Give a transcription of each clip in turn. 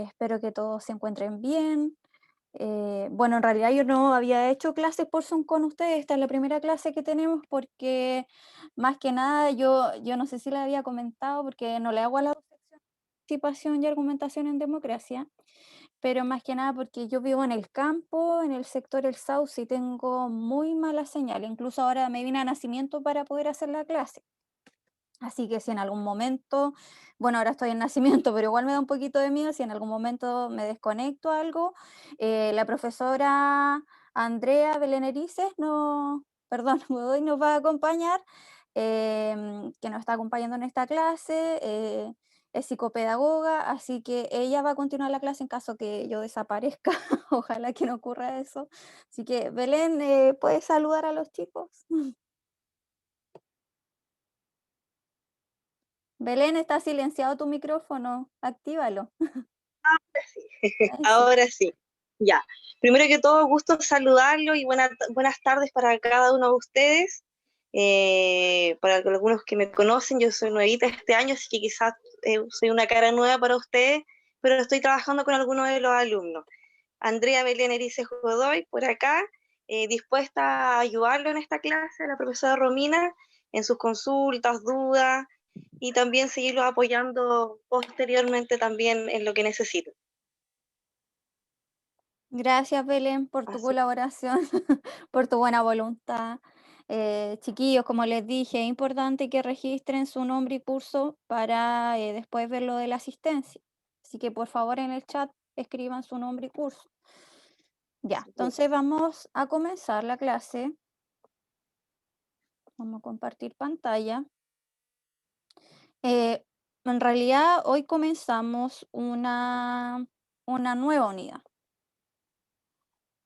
espero que todos se encuentren bien. Bueno, en realidad yo no había hecho clases por Zoom con ustedes, esta es la primera clase que tenemos porque más que nada yo no sé si le había comentado porque no le hago a la participación y argumentación en democracia, pero más que nada porque yo vivo en el campo, en el sector El Sauce y tengo muy mala señal, incluso ahora me vine a nacimiento para poder hacer la clase. Así que si en algún momento, bueno, ahora estoy en nacimiento, pero igual me da un poquito de miedo, si en algún momento me desconecto algo, la profesora Andrea Belenerices no, perdón, Godoy nos va a acompañar, que nos está acompañando en esta clase, es psicopedagoga, así que ella va a continuar la clase en caso que yo desaparezca, ojalá que no ocurra eso. Así que Belén, ¿puedes saludar a los chicos? Belén, está silenciado tu micrófono, actívalo. Ahí sí. Ahora sí, ya. Primero que todo, gusto saludarlo y buenas tardes para cada uno de ustedes. Para algunos que me conocen, yo soy nuevita este año, así que quizás soy una cara nueva para ustedes, pero estoy trabajando con algunos de los alumnos. Andrea Belén Erice Godoy, por acá, dispuesta a ayudarlo en esta clase, la profesora Romina, en sus consultas, dudas, y también seguirlo apoyando posteriormente también en lo que necesiten. Gracias, Belén, por tu Así. colaboración, por tu buena voluntad. Chiquillos, como les dije, es importante que registren su nombre y curso para después ver lo de la asistencia. Así que por favor en el chat escriban su nombre y curso. Ya, entonces vamos a comenzar la clase. Vamos a compartir pantalla. Eh, en realidad hoy comenzamos una nueva unidad,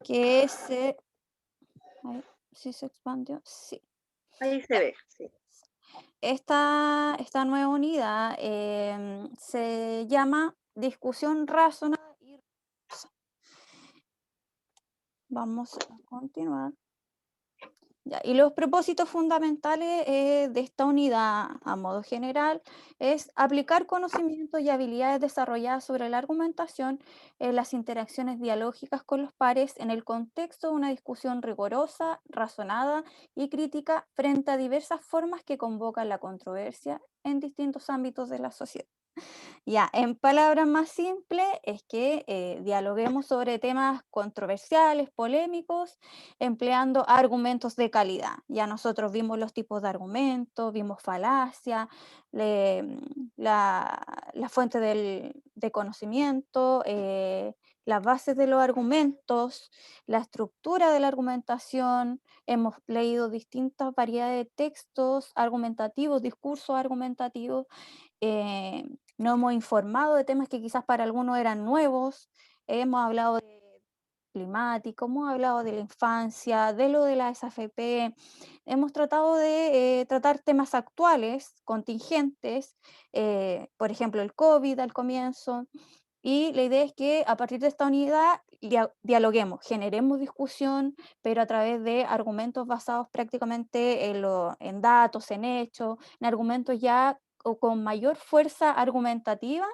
que es... ay, ¿sí se expandió? Sí. Ahí se Ya. ve, sí. Esta nueva unidad se llama discusión razonada y rigurosa. Vamos a continuar. Ya, y los propósitos fundamentales de esta unidad, a modo general, es aplicar conocimientos y habilidades desarrolladas sobre la argumentación en las interacciones dialógicas con los pares en el contexto de una discusión rigurosa, razonada y crítica frente a diversas formas que convocan la controversia en distintos ámbitos de la sociedad. Ya, en palabras más simples, es que dialoguemos sobre temas controversiales, polémicos, empleando argumentos de calidad. Ya nosotros vimos los tipos de argumentos, vimos falacia, la fuente de conocimiento, las bases de los argumentos, la estructura de la argumentación. Hemos leído distintas variedades de textos argumentativos, discursos argumentativos. eh, Nos hemos informado de temas que quizás para algunos eran nuevos. Hemos hablado de climático, hemos hablado de la infancia, de lo de la SAFP. Hemos tratado de tratar temas actuales, contingentes, por ejemplo, el COVID al comienzo. Y la idea es que a partir de esta unidad dialoguemos, generemos discusión, pero a través de argumentos basados prácticamente en datos, en hechos, en argumentos ya o con mayor fuerza argumentativa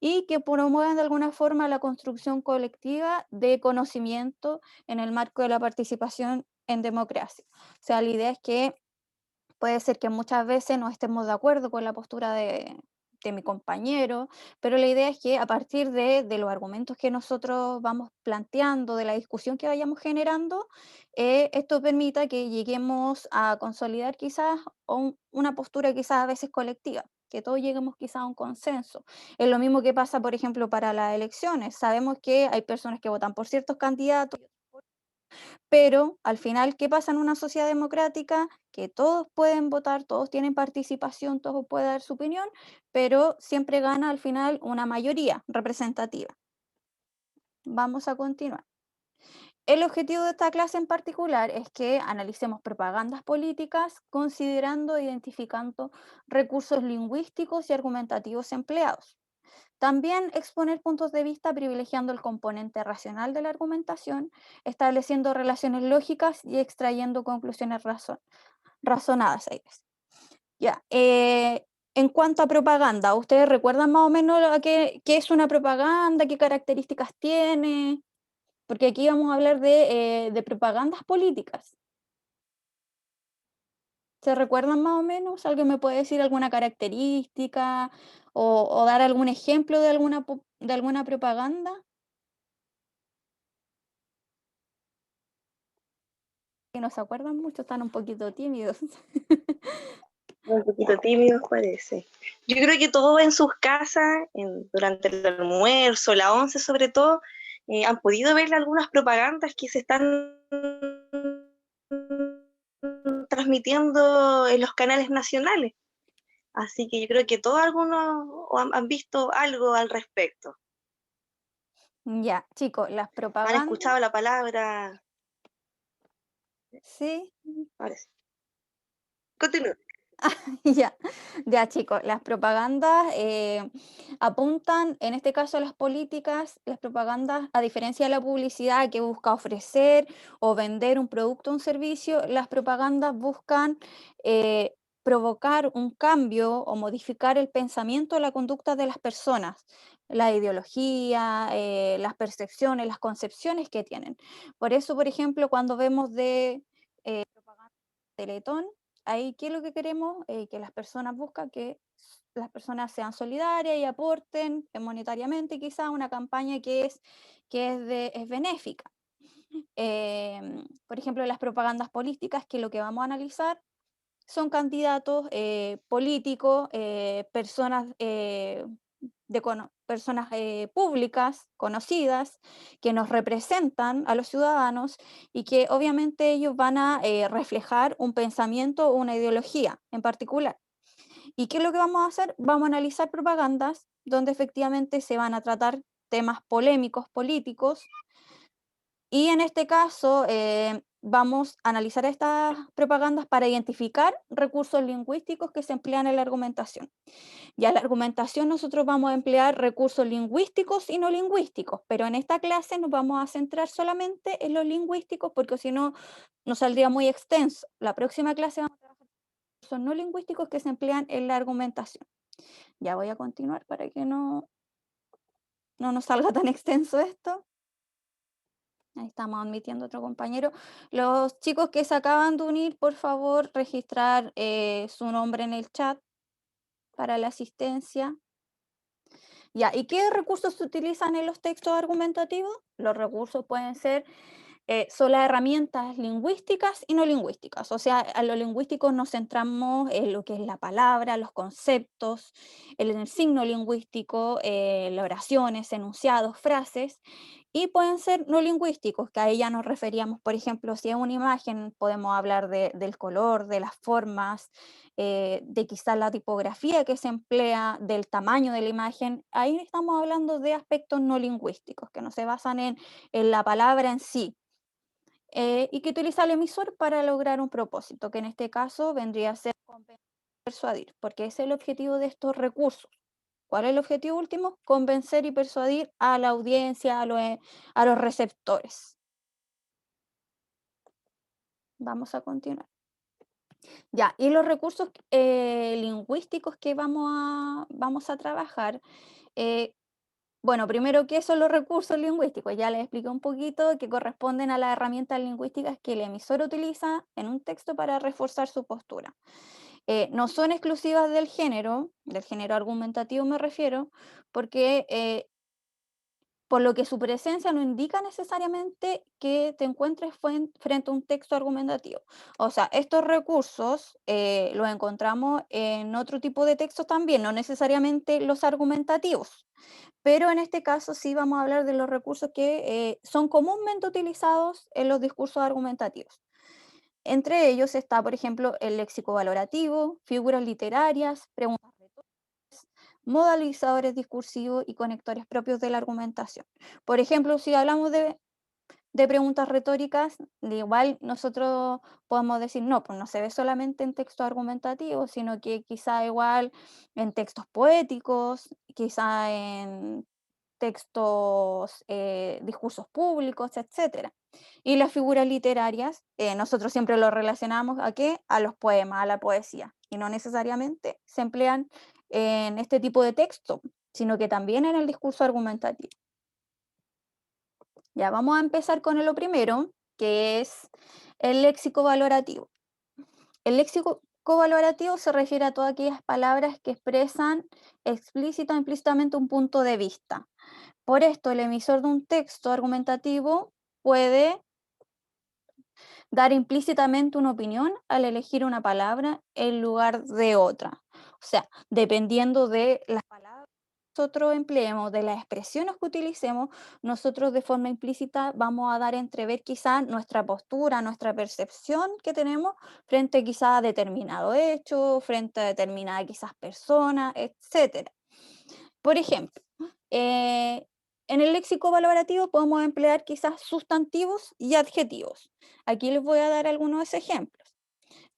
y que promuevan de alguna forma la construcción colectiva de conocimiento en el marco de la participación en democracia. O sea, la idea es que puede ser que muchas veces no estemos de acuerdo con la postura de mi compañero, pero la idea es que a partir de los argumentos que nosotros vamos planteando, de la discusión que vayamos generando, esto permita que lleguemos a consolidar quizás una postura quizás a veces colectiva, que todos lleguemos quizás a un consenso. Es lo mismo que pasa, por ejemplo, para las elecciones. Sabemos que hay personas que votan por ciertos candidatos, pero al final, ¿qué pasa en una sociedad democrática? Que todos pueden votar, todos tienen participación, todos pueden dar su opinión, pero siempre gana al final una mayoría representativa. Vamos a continuar. El objetivo de esta clase en particular es que analicemos propagandas políticas considerando e identificando recursos lingüísticos y argumentativos empleados. También exponer puntos de vista privilegiando el componente racional de la argumentación, estableciendo relaciones lógicas y extrayendo conclusiones razonadas. Ahí ves. Ya, En cuanto a propaganda, ¿ustedes recuerdan más o menos qué es una propaganda, qué características tiene? Porque aquí vamos a hablar de propagandas políticas. ¿Se recuerdan más o menos? ¿Alguien me puede decir alguna característica o dar algún ejemplo de alguna propaganda? Que no se acuerdan mucho, están un poquito tímidos. Un poquito tímidos parece. Yo creo que todos en sus casas, durante el almuerzo, la once sobre todo, han podido ver algunas propagandas que se están transmitiendo en los canales nacionales. Así que yo creo que todos algunos han visto algo al respecto. Ya, chicos, las Han propagandas, escuchado la palabra. sí. Parece. Continúa. Ya, ya chicos, las propagandas apuntan, en este caso a las políticas, las propagandas, a diferencia de la publicidad que busca ofrecer o vender un producto o un servicio, las propagandas buscan provocar un cambio o modificar el pensamiento o la conducta de las personas, la ideología, las percepciones, las concepciones que tienen. Por eso, por ejemplo, cuando vemos de propaganda de Teletón, ahí, ¿qué es lo que queremos? Que las personas buscan que las personas sean solidarias y aporten monetariamente quizá a una campaña es benéfica. Por ejemplo, las propagandas políticas, que lo que vamos a analizar son candidatos políticos, personas públicas, conocidas, que nos representan a los ciudadanos y que obviamente ellos van a reflejar un pensamiento o una ideología en particular. ¿Y qué es lo que vamos a hacer? Vamos a analizar propagandas donde efectivamente se van a tratar temas polémicos, políticos, y en este caso, vamos a analizar estas propagandas para identificar recursos lingüísticos que se emplean en la argumentación. Ya en la argumentación nosotros vamos a emplear recursos lingüísticos y no lingüísticos, pero en esta clase nos vamos a centrar solamente en los lingüísticos porque si no nos saldría muy extenso. La próxima clase vamos a trabajar recursos no lingüísticos que se emplean en la argumentación. Ya voy a continuar para que no nos salga tan extenso esto. Ahí estamos admitiendo otro compañero. Los chicos que se acaban de unir, por favor, registrar su nombre en el chat para la asistencia. Ya, ¿y qué recursos se utilizan en los textos argumentativos? Los recursos pueden ser son las herramientas lingüísticas y no lingüísticas. O sea, a lo lingüístico nos centramos en lo que es la palabra, los conceptos, en el signo lingüístico, las oraciones, enunciados, frases, y pueden ser no lingüísticos, que a ella nos referíamos, por ejemplo, si es una imagen, podemos hablar del color, de las formas, de quizás la tipografía que se emplea, del tamaño de la imagen. Ahí estamos hablando de aspectos no lingüísticos, que no se basan en la palabra en sí, y que utiliza el emisor para lograr un propósito, que en este caso vendría a ser convencer y persuadir, porque ese es el objetivo de estos recursos. ¿Cuál es el objetivo último? Convencer y persuadir a la audiencia, a los receptores. Vamos a continuar. Ya, y los recursos lingüísticos que vamos a trabajar. eh, Bueno, primero, ¿qué son los recursos lingüísticos? Ya les expliqué un poquito que corresponden a las herramientas lingüísticas que el emisor utiliza en un texto para reforzar su postura. No son exclusivas del género argumentativo me refiero, porque por lo que su presencia no indica necesariamente que te encuentres frente a un texto argumentativo. O sea, estos recursos los encontramos en otro tipo de textos también, no necesariamente los argumentativos. Pero en este caso sí vamos a hablar de los recursos que son comúnmente utilizados en los discursos argumentativos. Entre ellos está, por ejemplo, el léxico valorativo, figuras literarias, preguntas retóricas, modalizadores discursivos y conectores propios de la argumentación. Por ejemplo, si hablamos de preguntas retóricas, de igual nosotros podemos decir, no, pues no se ve solamente en textos argumentativos, sino que quizá igual en textos poéticos, quizá en textos, discursos públicos, etcétera. Y las figuras literarias, nosotros siempre lo relacionamos ¿a qué? A los poemas, a la poesía, y no necesariamente se emplean en este tipo de texto, sino que también en el discurso argumentativo. Ya vamos a empezar con lo primero, que es el léxico valorativo. El léxico valorativo se refiere a todas aquellas palabras que expresan explícita o implícitamente un punto de vista. Por esto, el emisor de un texto argumentativo puede dar implícitamente una opinión al elegir una palabra en lugar de otra. O sea, dependiendo de las palabras que nosotros empleemos, de las expresiones que utilicemos, nosotros de forma implícita vamos a dar a entrever quizás nuestra postura, nuestra percepción que tenemos frente quizás a determinado hecho, frente a determinada quizás persona, etcétera. Por ejemplo, eh, en el léxico valorativo podemos emplear quizás sustantivos y adjetivos. Aquí les voy a dar algunos ejemplos.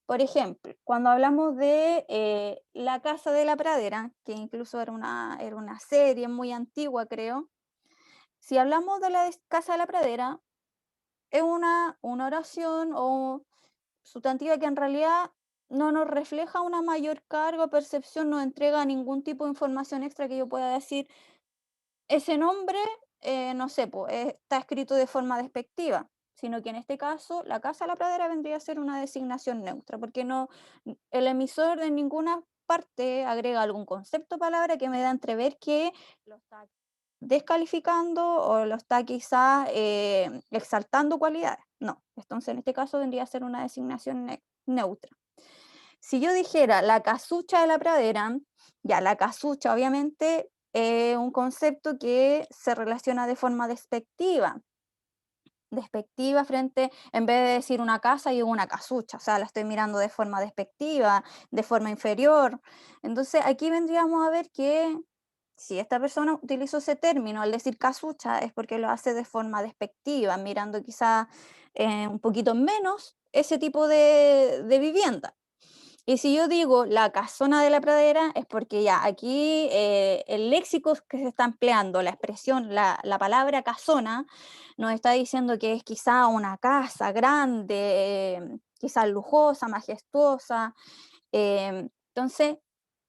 Por ejemplo, cuando hablamos de La Casa de la Pradera, que incluso era una serie muy antigua, creo, si hablamos de la Casa de la Pradera, es una oración o sustantiva que en realidad no nos refleja una mayor carga o percepción, no entrega ningún tipo de información extra que yo pueda decir. Ese nombre, no sé, po, está escrito de forma despectiva, sino que en este caso la Casa de la Pradera vendría a ser una designación neutra, porque el emisor de ninguna parte agrega algún concepto o palabra que me da a entrever que lo está descalificando o lo está quizás exaltando cualidades. No, entonces en este caso vendría a ser una designación neutra. Si yo dijera la casucha de la pradera, ya la casucha obviamente es un concepto que se relaciona de forma despectiva frente, en vez de decir una casa, digo una casucha, o sea, la estoy mirando de forma despectiva, de forma inferior. Entonces aquí vendríamos a ver que si esta persona utilizó ese término al decir casucha es porque lo hace de forma despectiva, mirando quizá un poquito menos ese tipo de vivienda. Y si yo digo la casona de la pradera, es porque ya aquí el léxico que se está empleando, la expresión, la palabra casona, nos está diciendo que es quizá una casa grande, quizá lujosa, majestuosa. Entonces,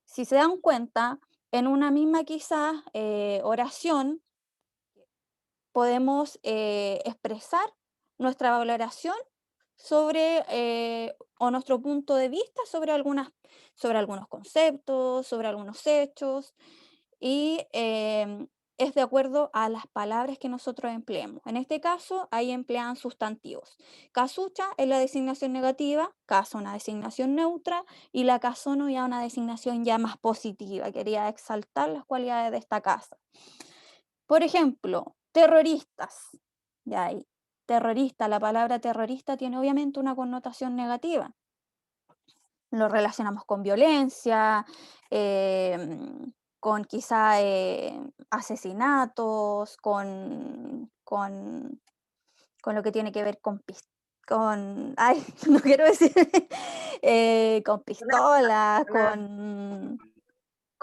si se dan cuenta, en una misma quizás oración podemos expresar nuestra valoración sobre, o nuestro punto de vista sobre algunos conceptos, sobre algunos hechos, y es de acuerdo a las palabras que nosotros empleemos. En este caso, ahí emplean sustantivos. Casucha es la designación negativa, casa una designación neutra, y la casono ya una designación ya más positiva, quería exaltar las cualidades de esta casa. Por ejemplo, terroristas. Ya ahí, terrorista, la palabra terrorista tiene obviamente una connotación negativa. Lo relacionamos con violencia, con quizá asesinatos, con lo que tiene que ver ay, no quiero decir, con pistolas, con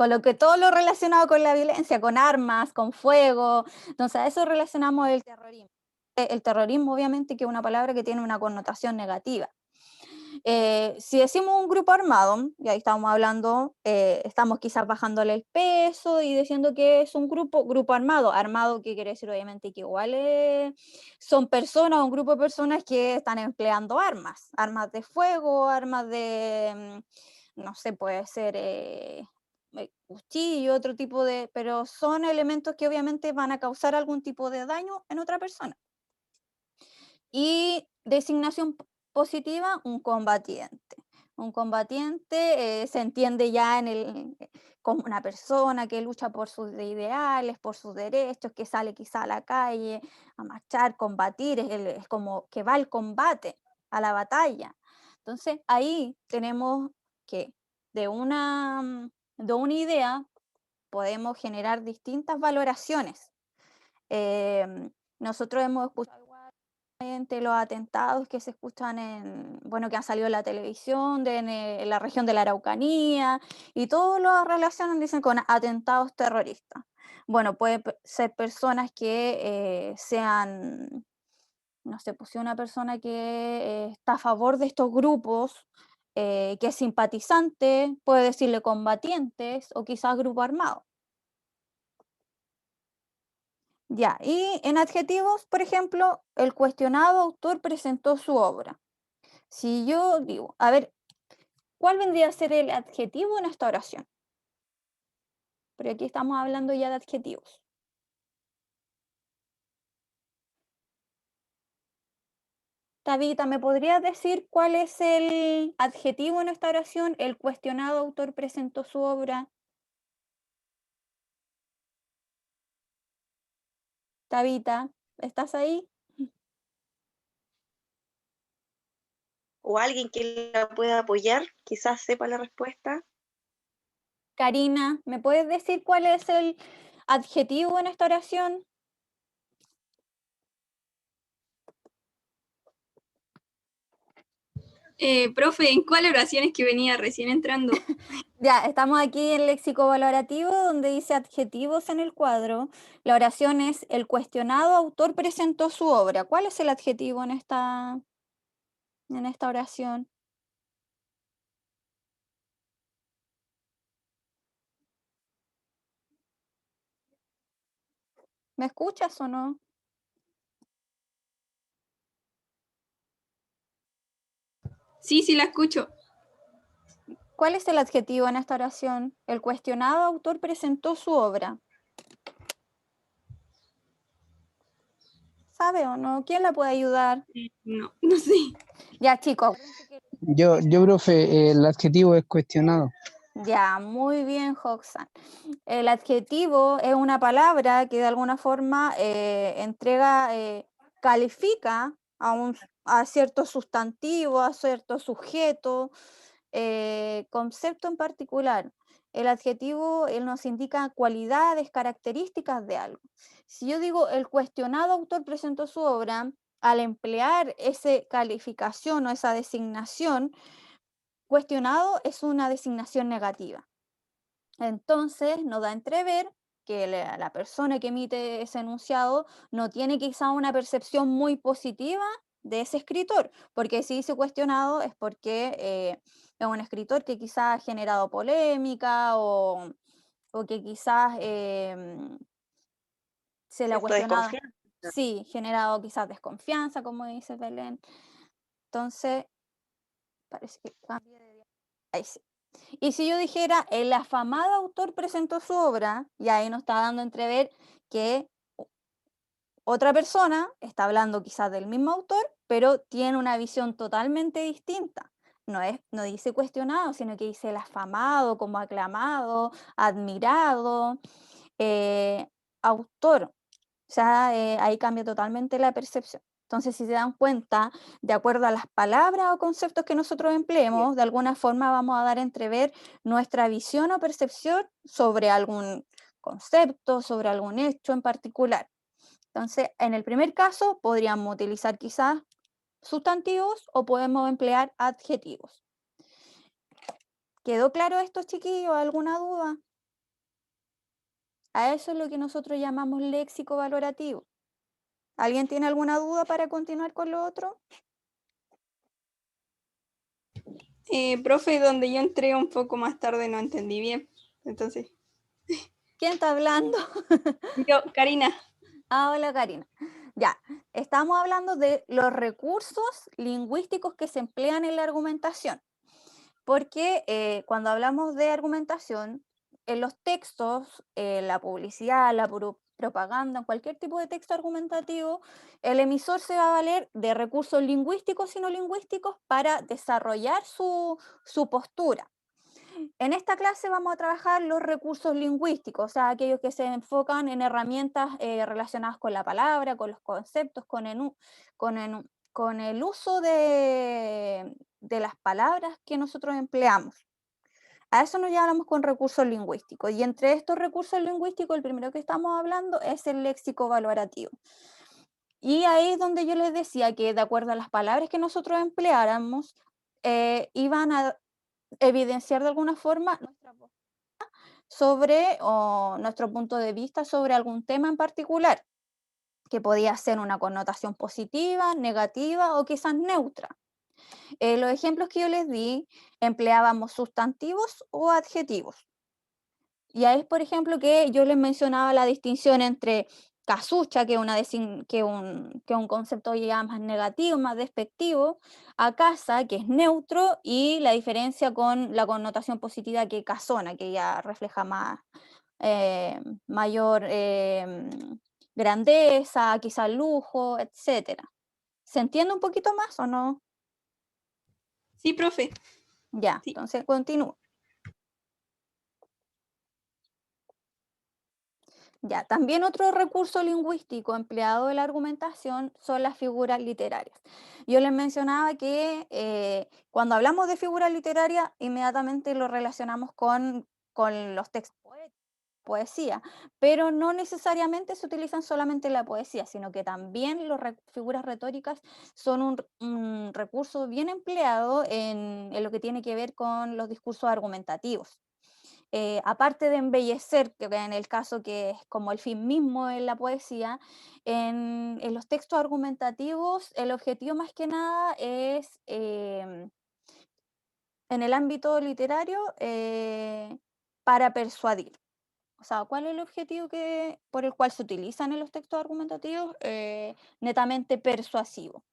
lo que todo lo relacionado con la violencia, con armas, con fuego. Entonces, a eso relacionamos el terrorismo. El terrorismo, obviamente, que es una palabra que tiene una connotación negativa. Si decimos un grupo armado, y ahí estamos hablando, estamos quizás bajándole el peso y diciendo que es un grupo armado. Armado, ¿qué quiere decir? Obviamente que igual son personas, un grupo de personas que están empleando armas de fuego, armas de, no sé, puede ser cuchillo, otro tipo de, pero son elementos que obviamente van a causar algún tipo de daño en otra persona. Y designación positiva, un combatiente. Un combatiente se entiende ya como una persona que lucha por sus ideales, por sus derechos, que sale quizá a la calle a marchar, combatir, es como que va al combate, a la batalla. Entonces ahí tenemos que de de una idea podemos generar distintas valoraciones. Nosotros hemos escuchado los atentados que se escuchan bueno, que han salido en la televisión, en la región de la Araucanía, y todos lo relacionan, dicen, con atentados terroristas. Bueno, puede ser personas que sean, no sé, pues si una persona que está a favor de estos grupos, que es simpatizante, puede decirle combatientes o quizás grupo armado. Ya, y en adjetivos, por ejemplo, el cuestionado autor presentó su obra. Si yo digo, a ver, ¿cuál vendría a ser el adjetivo en esta oración? Porque aquí estamos hablando ya de adjetivos. Tabita, ¿me podrías decir cuál es el adjetivo en esta oración? El cuestionado autor presentó su obra. Tabita, ¿estás ahí? O alguien que la pueda apoyar, quizás sepa la respuesta. Karina, ¿me puedes decir cuál es el adjetivo en esta oración? Profe, ¿en cuál oración es que venía recién entrando? Ya, estamos aquí en léxico valorativo donde dice adjetivos en el cuadro. La oración es el cuestionado autor presentó su obra. ¿Cuál es el adjetivo en esta oración? ¿Me escuchas o no? Sí, sí, la escucho. ¿Cuál es el adjetivo en esta oración? El cuestionado autor presentó su obra. ¿Sabe o no? ¿Quién la puede ayudar? No, no sé. Ya, chicos. Profe, el adjetivo es cuestionado. Ya, muy bien, Hoxan. El adjetivo es una palabra que de alguna forma entrega, califica a cierto sustantivo, a cierto sujeto, concepto en particular. El adjetivo él nos indica cualidades, características de algo. Si yo digo el cuestionado autor presentó su obra, al emplear esa calificación o esa designación, cuestionado es una designación negativa. Entonces, nos da a entrever que la persona que emite ese enunciado no tiene quizá una percepción muy positiva de ese escritor, porque si dice cuestionado es porque es un escritor que quizás ha generado polémica o que quizás se le ha ¿Cierto? cuestionado, Desconfianza. sí, generado quizás desconfianza, como dice Belén. Entonces, parece que cambia de... Ahí sí. Y si yo dijera, el afamado autor presentó su obra, y ahí nos está dando a entrever que otra persona está hablando quizás del mismo autor, pero tiene una visión totalmente distinta. No dice cuestionado, sino que dice el afamado, como aclamado, admirado, eh, autor. O sea, ahí cambia totalmente la percepción. Entonces, si se dan cuenta, de acuerdo a las palabras o conceptos que nosotros empleemos, de alguna forma vamos a dar a entrever nuestra visión o percepción sobre algún concepto, sobre algún hecho en particular. Entonces, en el primer caso, podríamos utilizar quizás sustantivos o podemos emplear adjetivos. ¿Quedó claro esto, chiquillos? ¿Alguna duda? A eso es lo que nosotros llamamos léxico valorativo. ¿Alguien tiene alguna duda para continuar con lo otro? Profe, donde yo entré un poco más tarde no entendí bien. Entonces, ¿Quién está hablando? yo, Karina. Ah, hola Karina. Ya, estamos hablando de los recursos lingüísticos que se emplean en la argumentación, porque cuando hablamos de argumentación, en los textos, la publicidad, la propaganda, cualquier tipo de texto argumentativo, el emisor se va a valer de recursos lingüísticos y no lingüísticos para desarrollar su postura. En esta clase vamos a trabajar los recursos lingüísticos, o sea, aquellos que se enfocan en herramientas relacionadas con la palabra, con los conceptos, con el uso de las palabras que nosotros empleamos. A eso nos llamamos con recursos lingüísticos. Y entre estos recursos lingüísticos, el primero que estamos hablando es el léxico valorativo. Y ahí es donde yo les decía que de acuerdo a las palabras que nosotros empleáramos, iban a evidenciar de alguna forma nuestra postura sobre o nuestro punto de vista sobre algún tema en particular, que podía ser una connotación positiva, negativa o quizás neutra. Los ejemplos que yo les di empleábamos sustantivos o adjetivos. Y ahí es, por ejemplo, que yo les mencionaba la distinción entre casucha, que, que un concepto ya más negativo, más despectivo, a casa, que es neutro, y la diferencia con la connotación positiva que casona, que ya refleja más, mayor grandeza, quizá lujo, etcétera. ¿Se entiende un poquito más o no? Sí, profe. Ya, Sí. entonces continúo. Ya, también otro recurso lingüístico empleado en la argumentación son las figuras literarias. Yo les mencionaba que cuando hablamos de figuras literarias, inmediatamente lo relacionamos con los textos poéticos, poesía, pero no necesariamente se utilizan solamente en la poesía, sino que también las figuras retóricas son un recurso bien empleado en lo que tiene que ver con los discursos argumentativos. Aparte de embellecer, que en el caso que es como el fin mismo en la poesía, en los textos argumentativos el objetivo más que nada es, en el ámbito literario, para persuadir. O sea, ¿cuál es el objetivo por el cual se utilizan en los textos argumentativos? Netamente persuasivo,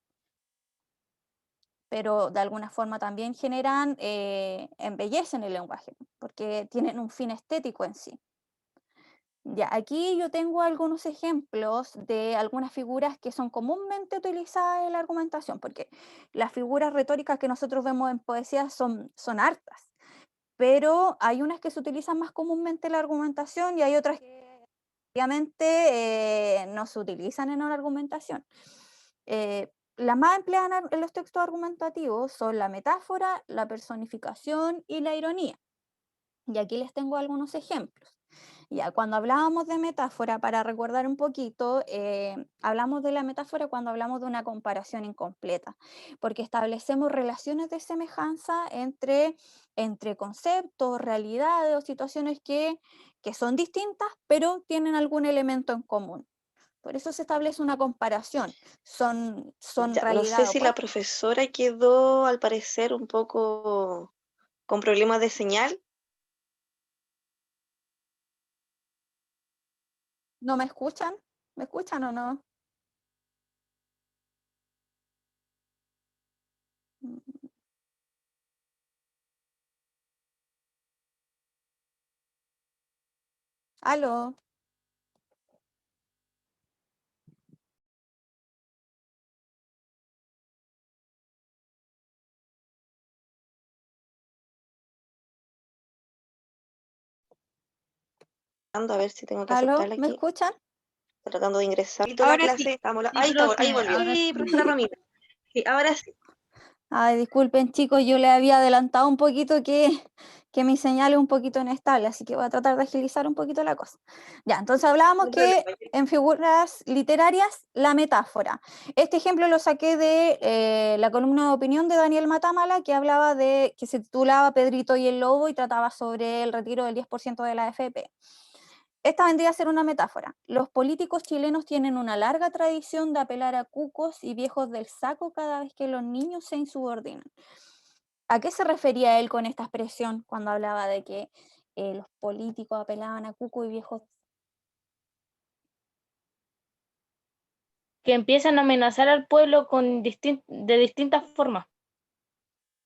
pero de alguna forma también generan, embellecen el lenguaje, porque tienen un fin estético en sí. Ya, aquí yo tengo algunos ejemplos de algunas figuras que son comúnmente utilizadas en la argumentación, porque las figuras retóricas que nosotros vemos en poesía son hartas, pero hay unas que se utilizan más comúnmente en la argumentación y hay otras que obviamente no se utilizan en la argumentación. Las más empleadas en los textos argumentativos son la metáfora, la personificación y la ironía. Y aquí les tengo algunos ejemplos. Ya, cuando hablábamos de metáfora, para recordar un poquito, hablamos de la metáfora cuando hablamos de una comparación incompleta, porque establecemos relaciones de semejanza entre conceptos, realidades o situaciones que son distintas, pero tienen algún elemento en común. Por eso se establece una comparación. Son Ya, no sé realidades si la opuestas. profesora quedó al parecer un poco con problemas de señal. ¿No me escuchan? ¿Me escuchan o no? Mm, ¿Aló? A ver si tengo que ¿Aló? aceptarla ¿Me aquí. escuchan? Tratando de ingresar a la Ahora sí. clase. Sí, Ahí está, ahí profe. volvió. Ahora Sí, sí. profesora Romina. Sí, ahora sí. Ay, disculpen chicos, yo le había adelantado un poquito que mi señal es un poquito inestable, así que voy a tratar de agilizar un poquito la cosa. Ya, entonces hablábamos No que problema. en figuras literarias, la metáfora. Este ejemplo lo saqué de la columna de opinión de Daniel Matámala, que hablaba que se titulaba Pedrito y el Lobo y trataba sobre el retiro del 10% de la AFP. Esta vendría a ser una metáfora. Los políticos chilenos tienen una larga tradición de apelar a cucos y viejos del saco cada vez que los niños se insubordinan. ¿A qué se refería él con esta expresión cuando hablaba de que los políticos apelaban a cucos y viejos? Que empiezan a amenazar al pueblo de distintas formas.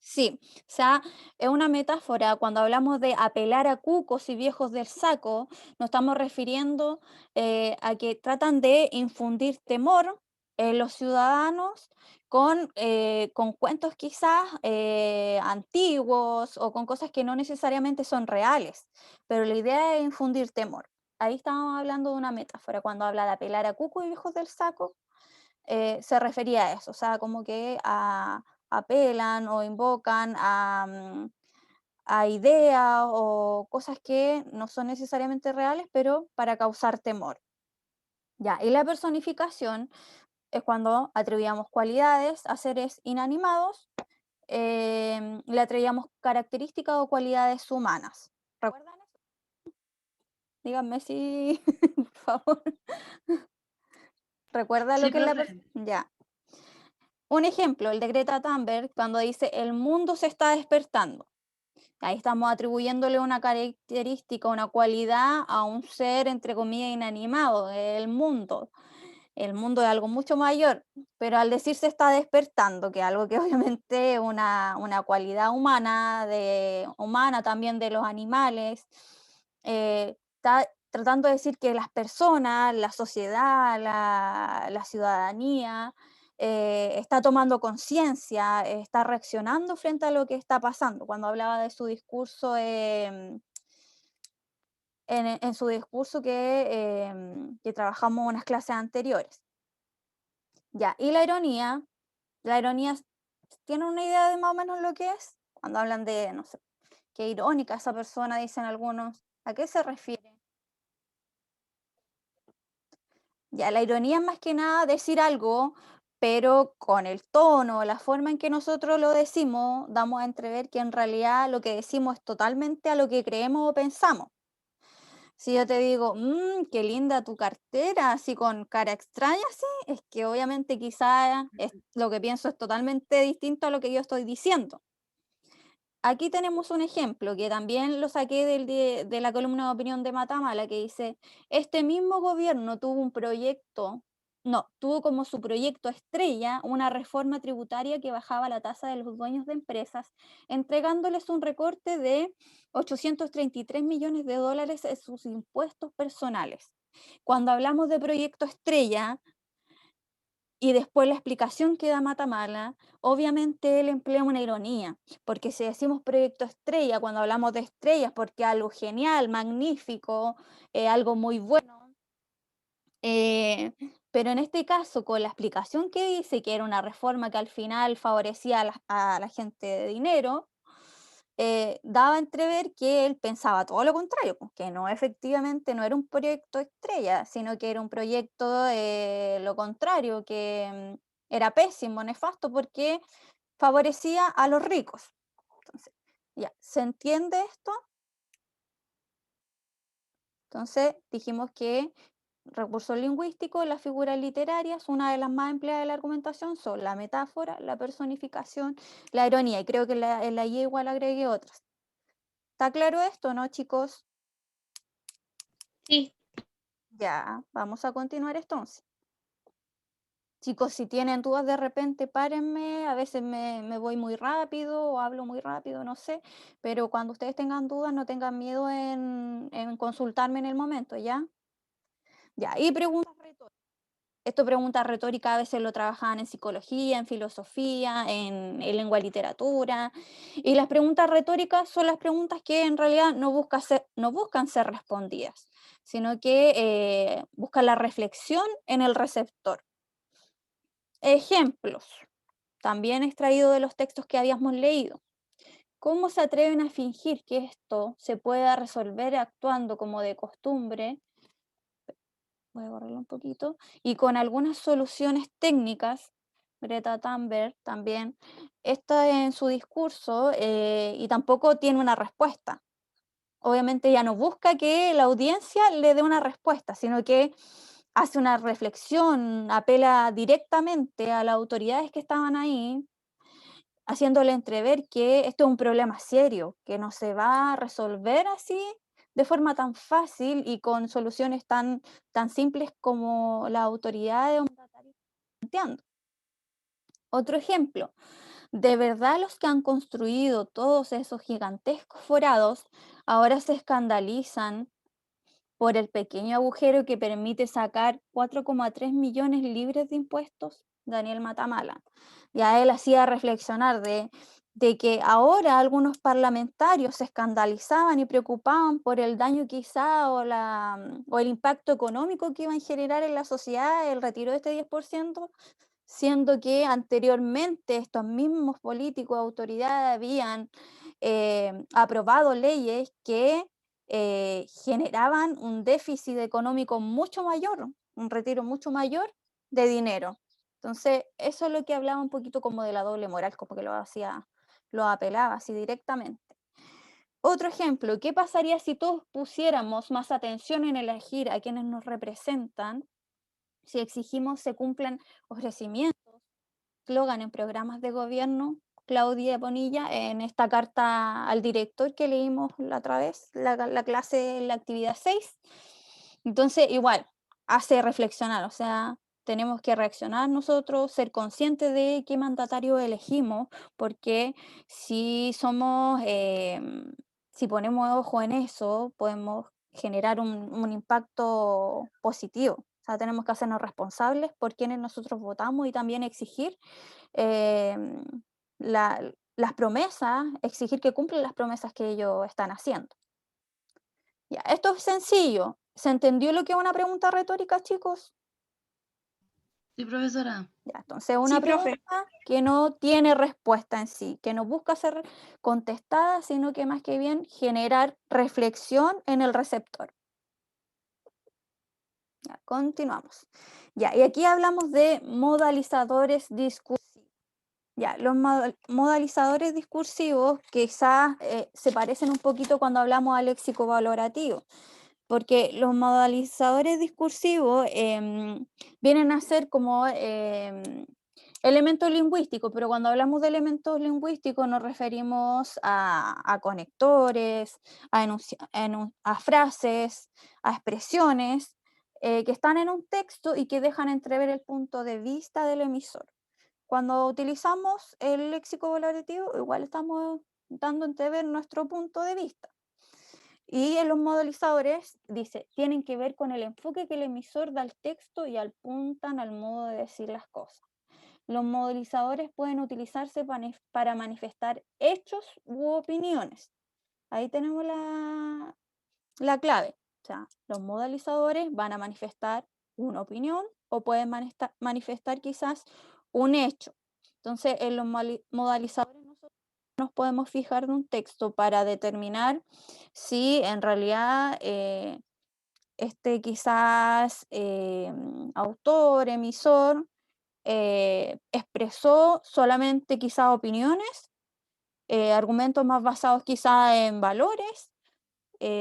Sí, o sea, es una metáfora. Cuando hablamos de apelar a cucos y viejos del saco, nos estamos refiriendo a que tratan de infundir temor en los ciudadanos con cuentos quizás antiguos o con cosas que no necesariamente son reales, pero la idea es infundir temor. Ahí estamos hablando de una metáfora. Cuando habla de apelar a cucos y viejos del saco, se refería a eso, o sea, como que apelan o invocan a ideas o cosas que no son necesariamente reales, pero para causar temor. Ya, y la personificación es cuando atribuíamos cualidades a seres inanimados, le atribuíamos características o cualidades humanas. ¿Recuerdan eso? Díganme si, por favor. ¿Recuerda lo Sí, que es la profe. Ya. Un ejemplo, el de Greta Thunberg, cuando dice el mundo se está despertando. Ahí estamos atribuyéndole una característica, una cualidad a un ser, entre comillas, inanimado, el mundo. El mundo es algo mucho mayor, pero al decir se está despertando, que es algo que obviamente es una cualidad humana, humana también de los animales, está tratando de decir que las personas, la sociedad, la ciudadanía, está tomando conciencia, está reaccionando frente a lo que está pasando. Cuando hablaba de su discurso, en su discurso que trabajamos en unas clases anteriores. Ya, y la ironía, ¿tienen una idea de más o menos lo que es? Cuando hablan de, no sé, qué irónica esa persona, dicen algunos, ¿a qué se refiere? Ya, la ironía es más que nada decir algo, pero con el tono, la forma en que nosotros lo decimos, damos a entrever que en realidad lo que decimos es totalmente a lo que creemos o pensamos. Si yo te digo, qué linda tu cartera, así con cara extraña, sí, es que obviamente quizá lo que pienso es totalmente distinto a lo que yo estoy diciendo. Aquí tenemos un ejemplo que también lo saqué de la columna de opinión de Matamala, que dice, este mismo gobierno tuvo un proyecto, no, tuvo como su proyecto estrella una reforma tributaria que bajaba la tasa de los dueños de empresas, entregándoles un recorte de 833 millones de dólares en sus impuestos personales. Cuando hablamos de proyecto estrella, y después la explicación que da Matamala, obviamente él emplea una ironía, porque si decimos proyecto estrella, cuando hablamos de estrellas, porque algo genial, magnífico, algo muy bueno, eh, pero en este caso, con la explicación que dice que era una reforma que al final favorecía a la gente de dinero, daba a entrever que él pensaba todo lo contrario, pues, que no, efectivamente no era un proyecto estrella, sino que era un proyecto lo contrario, que era pésimo, nefasto, porque favorecía a los ricos. Entonces, ya, ¿se entiende esto? Entonces, dijimos que recursos lingüísticos, las figuras literarias, una de las más empleadas de la argumentación son la metáfora, la personificación, la ironía, y creo que en la Y igual agregué otras. ¿Está claro esto, no, chicos? Sí, Ya, vamos a continuar entonces. Chicos, si tienen dudas de repente, párenme, a veces me voy muy rápido o hablo muy rápido, no sé, pero cuando ustedes tengan dudas, no tengan miedo en consultarme en el momento, ¿ya? Ya, y preguntas retóricas. Esto preguntas retóricas a veces lo trabajan en psicología, en filosofía, en lengua y literatura, y las preguntas retóricas son las preguntas que en realidad no buscan ser respondidas, sino que buscan la reflexión en el receptor. Ejemplos, también extraído de los textos que habíamos leído. ¿Cómo se atreven a fingir que esto se pueda resolver actuando como de costumbre? Voy a borrarlo un poquito. Y con algunas soluciones técnicas, Greta Thunberg también, está en su discurso y tampoco tiene una respuesta. Obviamente ya no busca que la audiencia le dé una respuesta, sino que hace una reflexión, apela directamente a las autoridades que estaban ahí, haciéndole entrever que esto es un problema serio, que no se va a resolver así de forma tan fácil y con soluciones tan simples como las autoridades planteando. Otro ejemplo, ¿de verdad los que han construido todos esos gigantescos forados ahora se escandalizan por el pequeño agujero que permite sacar 4,3 millones libres de impuestos? Daniel Matamala. Ya él hacía reflexionar de que ahora algunos parlamentarios se escandalizaban y preocupaban por el daño quizá o el impacto económico que iba a generar en la sociedad el retiro de este 10%, siendo que anteriormente estos mismos políticos, autoridades habían aprobado leyes que generaban un déficit económico mucho mayor, un retiro mucho mayor de dinero. Entonces, eso es lo que hablaba un poquito como de la doble moral, como que lo apelaba así directamente. Otro ejemplo, ¿qué pasaría si todos pusiéramos más atención en elegir a quienes nos representan? Si exigimos se cumplan ofrecimientos, eslogan en programas de gobierno. Claudia Bonilla, en esta carta al director que leímos la otra vez, la clase, la actividad 6. Entonces, igual, hace reflexionar, o sea, tenemos que reaccionar nosotros, ser conscientes de qué mandatario elegimos, porque si somos, si ponemos ojo en eso, podemos generar un impacto positivo. O sea, tenemos que hacernos responsables por quienes nosotros votamos y también exigir las promesas, exigir que cumplan las promesas que ellos están haciendo. Ya, esto es sencillo. ¿Se entendió lo que es una pregunta retórica, chicos? Sí, profesora. Ya, entonces una Sí, profe. pregunta que no tiene respuesta en sí, que no busca ser contestada, sino que más que bien generar reflexión en el receptor. Ya, continuamos. Ya, y aquí hablamos de modalizadores discursivos. Ya, los modalizadores discursivos quizás se parecen un poquito cuando hablamos al léxico valorativo, porque los modalizadores discursivos vienen a ser como elementos lingüísticos, pero cuando hablamos de elementos lingüísticos nos referimos a conectores, a frases, a expresiones que están en un texto y que dejan entrever el punto de vista del emisor. Cuando utilizamos el léxico valorativo, igual estamos dando a entrever nuestro punto de vista. Y en los modalizadores, dice, tienen que ver con el enfoque que el emisor da al texto y apuntan al modo de decir las cosas. Los modalizadores pueden utilizarse para manifestar hechos u opiniones. Ahí tenemos la clave. O sea, los modalizadores van a manifestar una opinión o pueden manifestar quizás un hecho. Entonces, en los modalizadores nosotros nos podemos fijar en un texto para determinar si en realidad este quizás autor, emisor, expresó solamente quizás opiniones, argumentos más basados quizás en valores,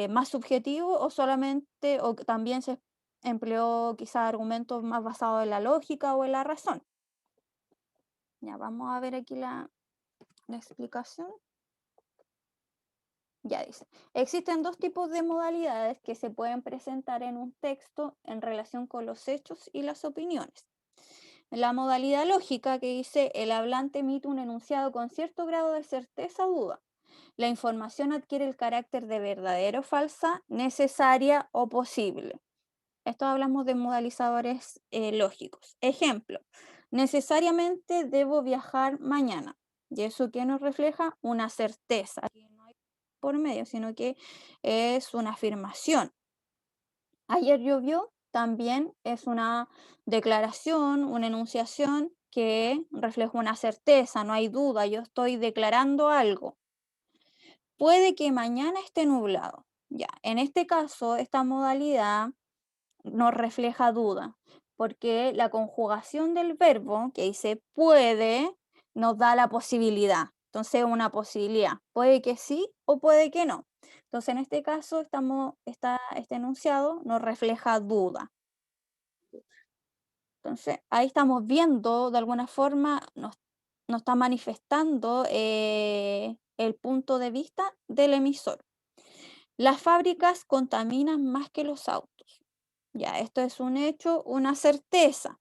más subjetivos o solamente, o también se empleó quizás argumentos más basados en la lógica o en la razón. Ya, vamos a ver aquí la explicación. Ya dice, existen dos tipos de modalidades que se pueden presentar en un texto en relación con los hechos y las opiniones. La modalidad lógica, que dice, el hablante emite un enunciado con cierto grado de certeza o duda. La información adquiere el carácter de verdadera o falsa, necesaria o posible. Esto hablamos de modalizadores lógicos. Ejemplo, necesariamente debo viajar mañana. Y eso que nos refleja una certeza, que no hay por medio, sino que es una afirmación. Ayer llovió, también es una declaración, una enunciación que refleja una certeza, no hay duda, yo estoy declarando algo. Puede que mañana esté nublado. Ya, en este caso, esta modalidad nos refleja duda, porque la conjugación del verbo que dice puede nos da la posibilidad. Entonces, una posibilidad. Puede que sí o puede que no. Entonces, en este caso, este enunciado nos refleja duda. Entonces, ahí estamos viendo, de alguna forma, nos está manifestando el punto de vista del emisor. Las fábricas contaminan más que los autos. Ya, esto es un hecho, una certeza.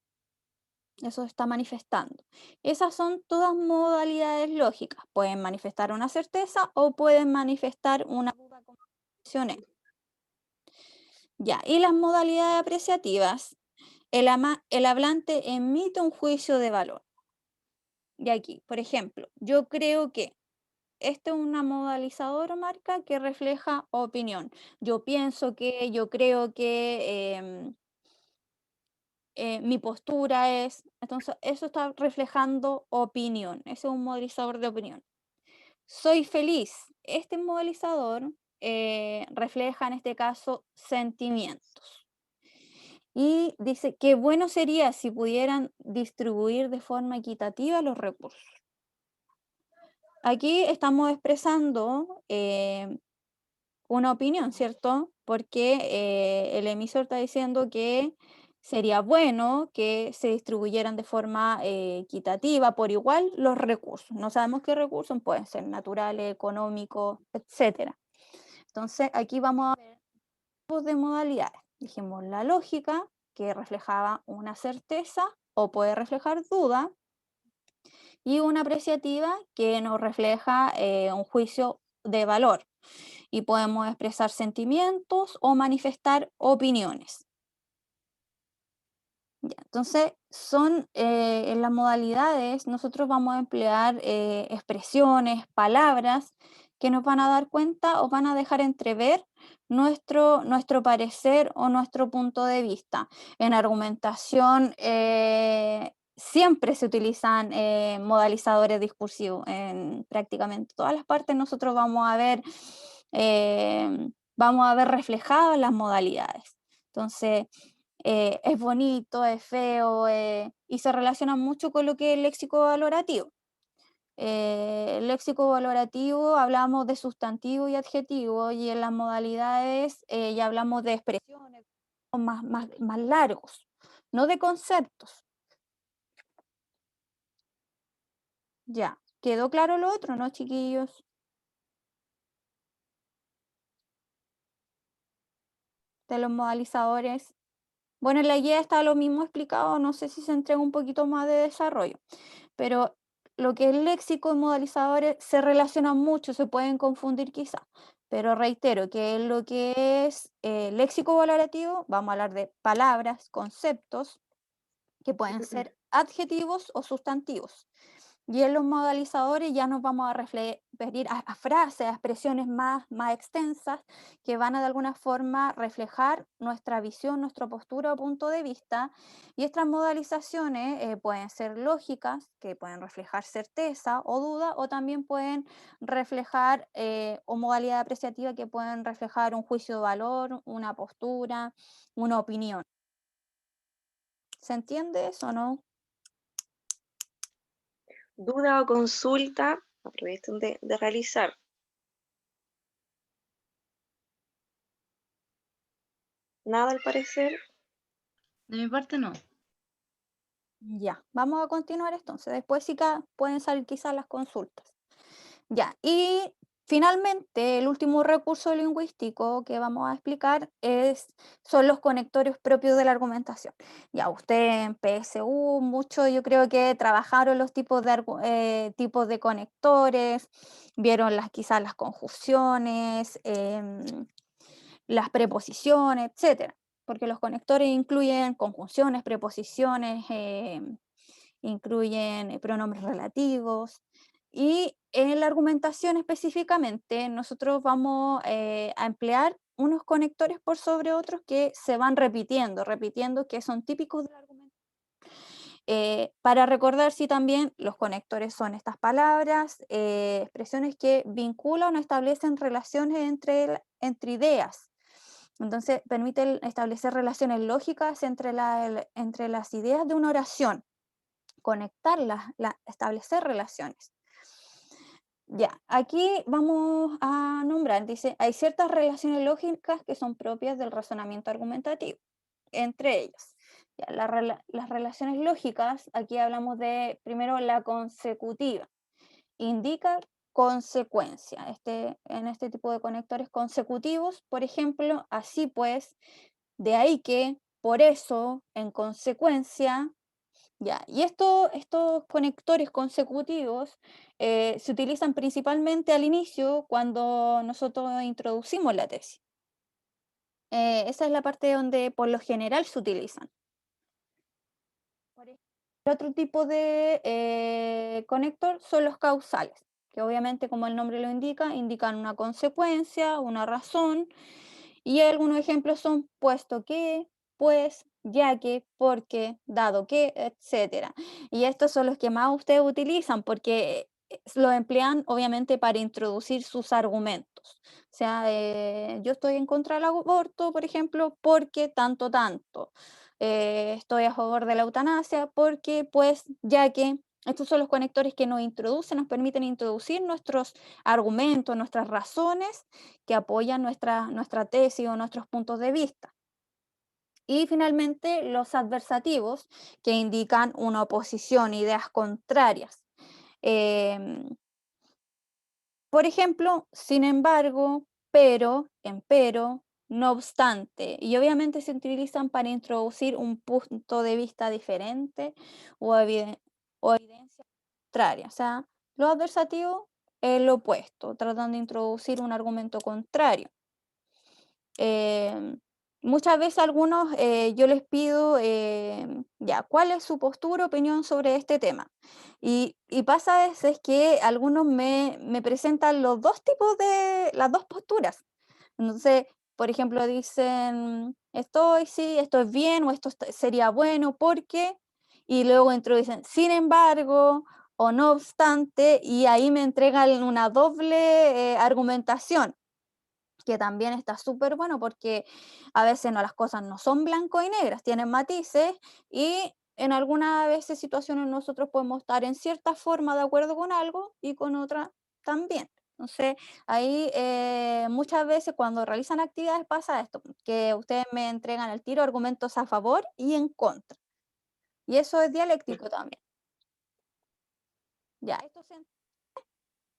Eso está manifestando. Esas son todas modalidades lógicas. Pueden manifestar una certeza o pueden manifestar una duda, como mencioné. Ya, y las modalidades apreciativas, el hablante emite un juicio de valor. Y aquí, por ejemplo, yo creo que este es una modalizadora marca que refleja opinión. Yo pienso que, yo creo que, mi postura es, entonces eso está reflejando opinión, ese es un modelizador de opinión. Soy feliz, este modelizador refleja en este caso sentimientos. Y dice, qué bueno sería si pudieran distribuir de forma equitativa los recursos. Aquí estamos expresando una opinión, ¿cierto? Porque el emisor está diciendo que sería bueno que se distribuyeran de forma equitativa, por igual, los recursos. No sabemos qué recursos pueden ser naturales, económicos, etcétera. Entonces, aquí vamos a ver tipos de modalidades. Dijimos la lógica, que reflejaba una certeza o puede reflejar duda, y una apreciativa, que nos refleja un juicio de valor, y podemos expresar sentimientos o manifestar opiniones. Ya, entonces, en las modalidades, nosotros vamos a emplear expresiones, palabras que nos van a dar cuenta o van a dejar entrever nuestro parecer o nuestro punto de vista. En argumentación siempre se utilizan modalizadores discursivos. En prácticamente todas las partes nosotros vamos a ver reflejadas las modalidades. Entonces, es bonito, es feo, y se relaciona mucho con lo que es el léxico valorativo. El léxico valorativo hablamos de sustantivo y adjetivo, y en las modalidades ya hablamos de expresiones más largos, no de conceptos. Ya, ¿quedó claro lo otro, no, chiquillos? De los modalizadores. Bueno, en la guía está lo mismo explicado, no sé si se entrega un poquito más de desarrollo, pero lo que es léxico y modalizadores se relacionan mucho, se pueden confundir quizá, pero reitero que lo que es léxico valorativo, vamos a hablar de palabras, conceptos, que pueden ser adjetivos o sustantivos. Y en los modalizadores ya nos vamos a referir a frases, a expresiones más extensas, que van a de alguna forma reflejar nuestra visión, nuestra postura o punto de vista. Y estas modalizaciones pueden ser lógicas, que pueden reflejar certeza o duda, o también pueden reflejar, o modalidad apreciativa, que pueden reflejar un juicio de valor, una postura, una opinión. ¿Se entiende eso o no? Duda o consulta, aprovechen de realizar. Nada al parecer. De mi parte no. Ya, vamos a continuar entonces. Después sí que pueden salir quizás las consultas. Ya, y finalmente el último recurso lingüístico que vamos a explicar son los conectores propios de la argumentación. Ya, usted en PSU mucho, yo creo que trabajaron los tipos tipos de conectores, vieron quizás las conjunciones, las preposiciones, etcétera, porque los conectores incluyen conjunciones, preposiciones, incluyen pronombres relativos, y en la argumentación específicamente nosotros vamos a emplear unos conectores por sobre otros que se van repitiendo, que son típicos del argumento. Para recordar, sí, también los conectores son estas palabras, expresiones que vinculan o establecen relaciones entre ideas. Entonces, permite establecer relaciones lógicas entre las ideas de una oración, conectarlas, establecer relaciones. Ya, aquí vamos a nombrar, dice, hay ciertas relaciones lógicas que son propias del razonamiento argumentativo, entre ellas. Ya, las relaciones lógicas, aquí hablamos de, primero, la consecutiva. Indica consecuencia. En este tipo de conectores consecutivos, por ejemplo, así pues, de ahí que, por eso, en consecuencia, ya. Y estos conectores consecutivos se utilizan principalmente al inicio cuando nosotros introducimos la tesis. Esa es la parte donde por lo general se utilizan. Por ejemplo, el otro tipo de conector son los causales, que obviamente, como el nombre lo indica, indican una consecuencia, una razón, y algunos ejemplos son puesto que, pues, ya que, porque, dado que, etcétera. Y estos son los que más ustedes utilizan porque lo emplean obviamente para introducir sus argumentos. O sea, yo estoy en contra del aborto, por ejemplo, porque tanto. Estoy a favor de la eutanasia porque, pues, ya que, Estos son los conectores que nos permiten introducir nuestros argumentos, nuestras razones que apoyan nuestra tesis o nuestros puntos de vista. Y finalmente los adversativos, que indican una oposición, ideas contrarias. Em, por ejemplo, sin embargo, pero, empero, no obstante, y obviamente se utilizan para introducir un punto de vista diferente o evidencia contraria. O sea, lo adversativo es lo opuesto, tratando de introducir un argumento contrario. Em, Muchas veces a algunos yo les pido, ya, ¿cuál es su postura, opinión sobre este tema? Y pasa a veces que algunos me presentan las dos posturas. Entonces, por ejemplo, dicen, sí, esto es bien, o sería bueno, porque, y luego introducen, sin embargo, o no obstante, y ahí me entregan una doble argumentación, que también está súper bueno porque a veces no, las cosas no son blanco y negras, tienen matices y en algunas veces situaciones nosotros podemos estar en cierta forma de acuerdo con algo y con otra también. Entonces, ahí muchas veces cuando realizan actividades pasa esto, que ustedes me entregan el tiro argumentos a favor y en contra. Y eso es dialéctico también. Ya, esto se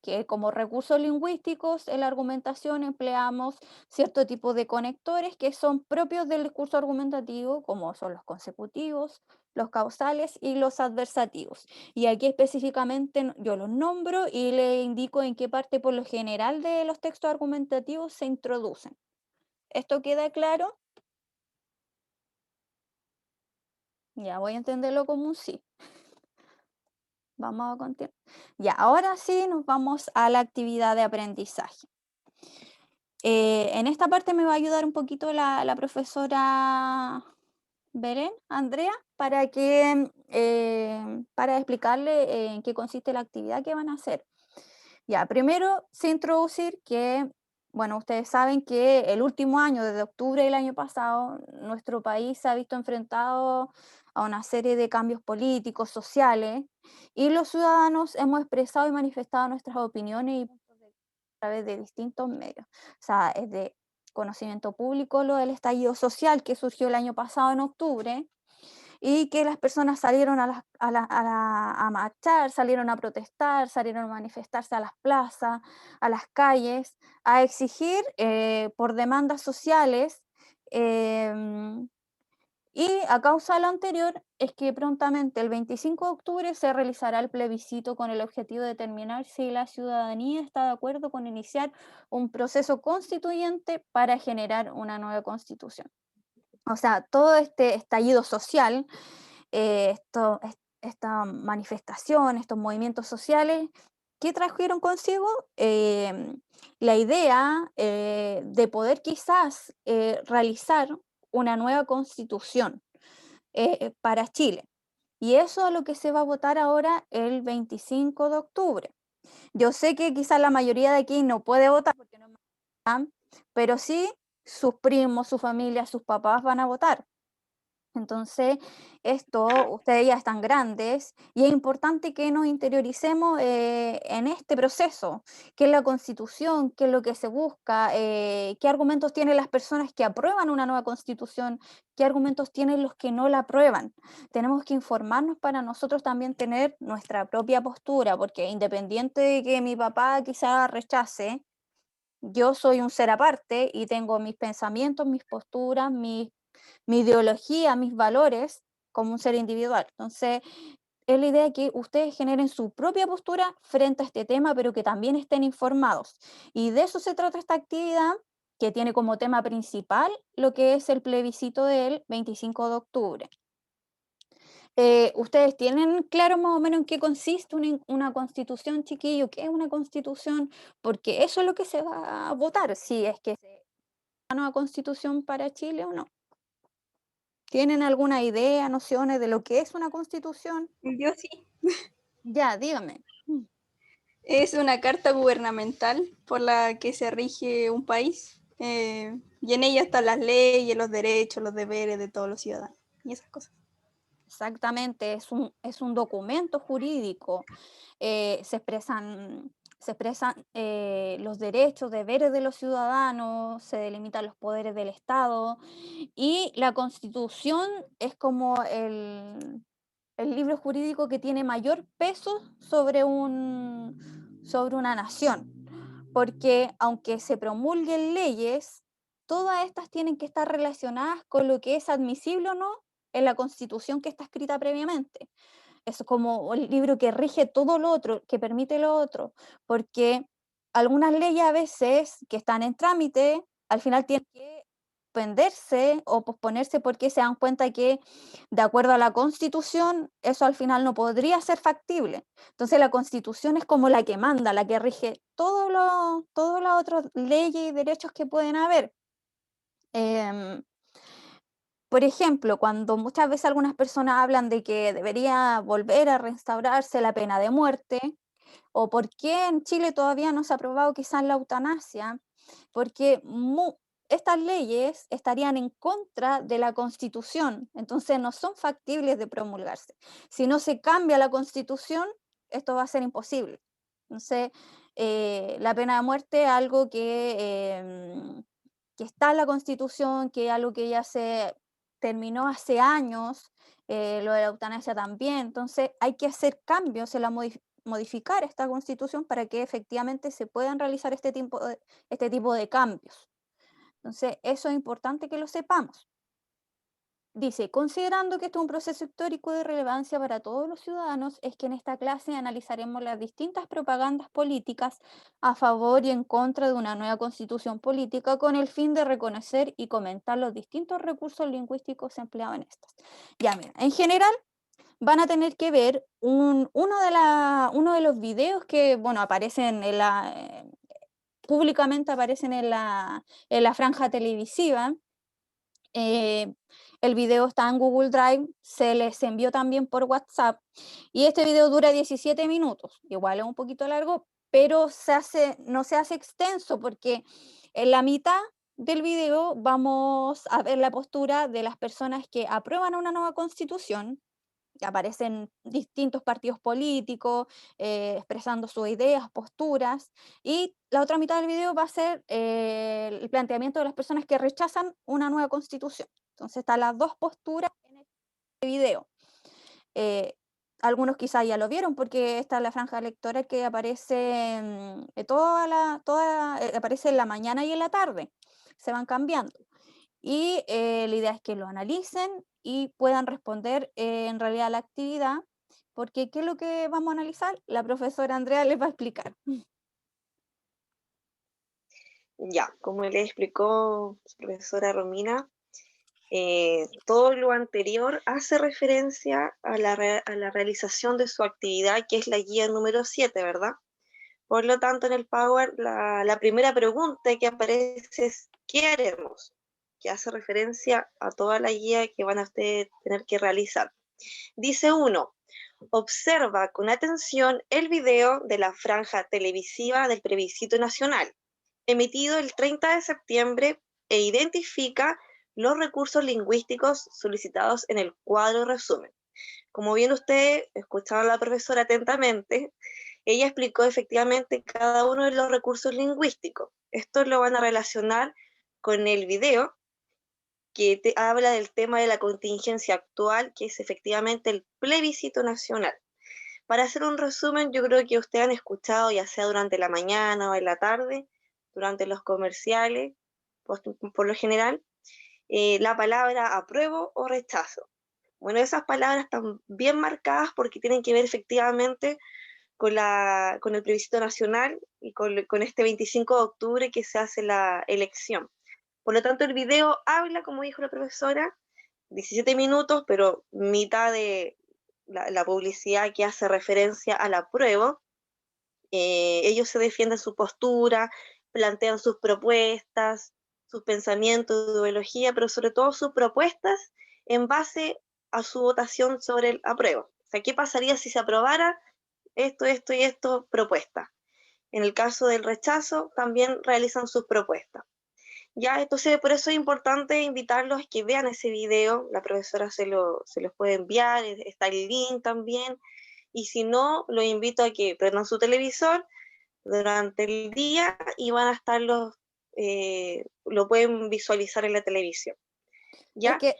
que como recursos lingüísticos en la argumentación empleamos cierto tipo de conectores que son propios del discurso argumentativo, como son los consecutivos, los causales y los adversativos. Y aquí específicamente yo los nombro y le indico en qué parte por lo general de los textos argumentativos se introducen. ¿Esto queda claro? Ya voy a entenderlo como un sí. Vamos a continuar. Ya, ahora sí nos vamos a la actividad de aprendizaje. En esta parte me va a ayudar un poquito la profesora Belén, Andrea, para explicarle en qué consiste la actividad que van a hacer. Ya, primero, sin introducir que, bueno, ustedes saben que el último año, desde octubre del año pasado, nuestro país se ha visto enfrentado a una serie de cambios políticos, sociales, y los ciudadanos hemos expresado y manifestado nuestras opiniones y a través de distintos medios. O sea, es de conocimiento público lo del estallido social que surgió el año pasado en octubre y que las personas salieron a marchar, salieron a protestar, salieron a manifestarse a las plazas, a las calles, a exigir por demandas sociales. em, y a causa de lo anterior es que prontamente el 25 de octubre se realizará el plebiscito con el objetivo de determinar si la ciudadanía está de acuerdo con iniciar un proceso constituyente para generar una nueva constitución. O sea, todo este estallido social, esta manifestación, estos movimientos sociales, ¿qué trajeron consigo? La idea de poder quizás realizar una nueva constitución para Chile. Y eso es lo que se va a votar ahora el 25 de octubre. Yo sé que quizás la mayoría de aquí no puede votar porque no es mayoría, pero sí sus primos, su familia, sus papás van a votar. Entonces, ustedes ya están grandes y es importante que nos interioricemos en este proceso, qué es la constitución, qué es lo que se busca, qué argumentos tienen las personas que aprueban una nueva constitución, qué argumentos tienen los que no la aprueban. Tenemos que informarnos para nosotros también tener nuestra propia postura, porque independiente de que mi papá quizá rechace, yo soy un ser aparte y tengo mis pensamientos, mis posturas, mi ideología, mis valores como un ser individual. Entonces, es la idea que ustedes generen su propia postura frente a este tema, pero que también estén informados. Y de eso se trata esta actividad, que tiene como tema principal lo que es el plebiscito del 25 de octubre. ¿Ustedes tienen claro más o menos en qué consiste una constitución, chiquillo? ¿Qué es una constitución? Porque eso es lo que se va a votar, si es que se una nueva constitución para Chile o no. ¿Tienen alguna idea, nociones de lo que es una constitución? Yo sí. Ya, dígame. Es una carta gubernamental por la que se rige un país y en ella están las leyes, los derechos, los deberes de todos los ciudadanos y esas cosas. Exactamente, es un documento jurídico. Se expresan los derechos, deberes de los ciudadanos, se delimitan los poderes del Estado y la Constitución es como el libro jurídico que tiene mayor peso sobre una nación, porque aunque se promulguen leyes, todas estas tienen que estar relacionadas con lo que es admisible o no en la Constitución que está escrita previamente. Es como el libro que rige todo lo otro, que permite lo otro, porque algunas leyes a veces que están en trámite, al final tienen que suspenderse o posponerse porque se dan cuenta que, de acuerdo a la Constitución, eso al final no podría ser factible. Entonces la Constitución es como la que manda, la que rige todas las otras leyes y derechos que pueden haber. Em, por ejemplo, cuando muchas veces algunas personas hablan de que debería volver a restaurarse la pena de muerte, o por qué en Chile todavía no se ha aprobado quizás la eutanasia, porque estas leyes estarían en contra de la Constitución, entonces no son factibles de promulgarse. Si no se cambia la Constitución, esto va a ser imposible. Entonces, la pena de muerte es algo que está en la Constitución, que es algo que ya se terminó hace años, lo de la eutanasia también, entonces hay que hacer cambios en la modificar esta Constitución para que efectivamente se puedan realizar este tipo de cambios. Entonces, eso es importante que lo sepamos. Dice, considerando que esto es un proceso histórico de relevancia para todos los ciudadanos, es que en esta clase analizaremos las distintas propagandas políticas a favor y en contra de una nueva constitución política con el fin de reconocer y comentar los distintos recursos lingüísticos empleados en estas. Ya, mira, en general van a tener que ver uno de los videos que, bueno, aparecen públicamente aparecen en la franja televisiva. El video está en Google Drive, se les envió también por WhatsApp y este video dura 17 minutos, igual es un poquito largo, pero no se hace extenso porque en la mitad del video vamos a ver la postura de las personas que aprueban una nueva constitución. Aparecen distintos partidos políticos expresando sus ideas, posturas, y la otra mitad del video va a ser el planteamiento de las personas que rechazan una nueva constitución. Entonces están las dos posturas en este video. Eh, Algunos quizás ya lo vieron porque esta es la franja electoral que aparece aparece en la mañana y en la tarde, se van cambiando. Y la idea es que lo analicen y puedan responder en realidad a la actividad, porque ¿qué es lo que vamos a analizar? La profesora Andrea les va a explicar. Ya, como le explicó su profesora Romina, todo lo anterior hace referencia a a la realización de su actividad, que es la guía número 7, ¿verdad? Por lo tanto, en el Power, la primera pregunta que aparece es ¿qué haremos? Que hace referencia a toda la guía que van a ustedes tener que realizar. Dice 1, observa con atención el video de la franja televisiva del plebiscito nacional, emitido el 30 de septiembre, e identifica los recursos lingüísticos solicitados en el cuadro resumen. Como bien ustedes escucharon a la profesora atentamente, ella explicó efectivamente cada uno de los recursos lingüísticos. Esto lo van a relacionar con el video que habla del tema de la contingencia actual, que es efectivamente el plebiscito nacional. Para hacer un resumen, yo creo que ustedes han escuchado, ya sea durante la mañana o en la tarde, durante los comerciales, por lo general, la palabra apruebo o rechazo. Bueno, esas palabras están bien marcadas porque tienen que ver efectivamente con el plebiscito nacional y con este 25 de octubre que se hace la elección. Por lo tanto, el video habla, como dijo la profesora, 17 minutos, pero mitad de la publicidad que hace referencia al apruebo. Ellos se defienden su postura, plantean sus propuestas, sus pensamientos, su ideología, pero sobre todo sus propuestas en base a su votación sobre el apruebo. O sea, ¿qué pasaría si se aprobara esto y esto propuesta? En el caso del rechazo, también realizan sus propuestas. Ya, entonces por eso es importante invitarlos a que vean ese video, la profesora se los puede enviar, está el link también, y si no, los invito a que prendan su televisor durante el día y van a estar lo pueden visualizar en la televisión, Es ¿ya? que En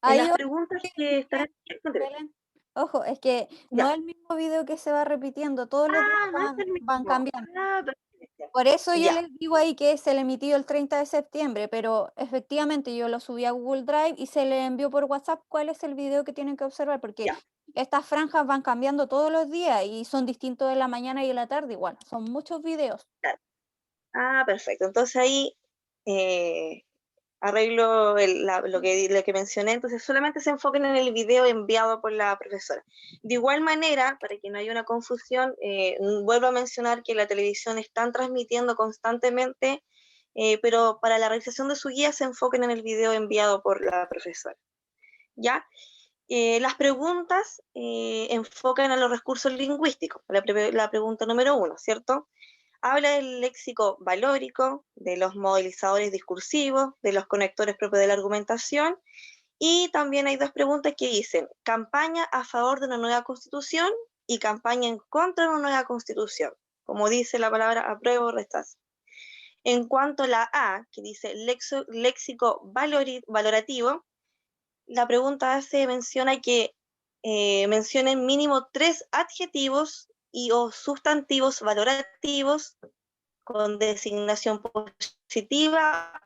ahí, las preguntas que están... Belén, ojo, es que no Ya. es el mismo video que se va repitiendo, todos los días Ah, no es el van mismo. cambiando. Ah, perfecto. Por eso yo Ya, les digo ahí que se le emitió el 30 de septiembre, pero efectivamente yo lo subí a Google Drive y se le envió por WhatsApp cuál es el video que tienen que observar, porque ya. estas franjas van cambiando todos los días y son distintos de la mañana y de la tarde igual, son muchos videos. Claro. Ah, perfecto. Entonces ahí eh, arreglo lo que mencioné, entonces solamente se enfoquen en el video enviado por la profesora. De igual manera, para que no haya una confusión, vuelvo a mencionar que la televisión están transmitiendo constantemente, pero para la realización de su guía se enfoquen en el video enviado por la profesora. ¿Ya? Las preguntas enfocan a los recursos lingüísticos, la pregunta número 1, ¿cierto? Habla del léxico valórico, de los modelizadores discursivos, de los conectores propios de la argumentación, y también hay dos preguntas que dicen campaña a favor de una nueva constitución y campaña en contra de una nueva constitución, como dice la palabra apruebo o rechazo. En cuanto a la A, que dice léxico valorativo, la pregunta se menciona que mencionen mínimo 3 adjetivos y o sustantivos valorativos con designación positiva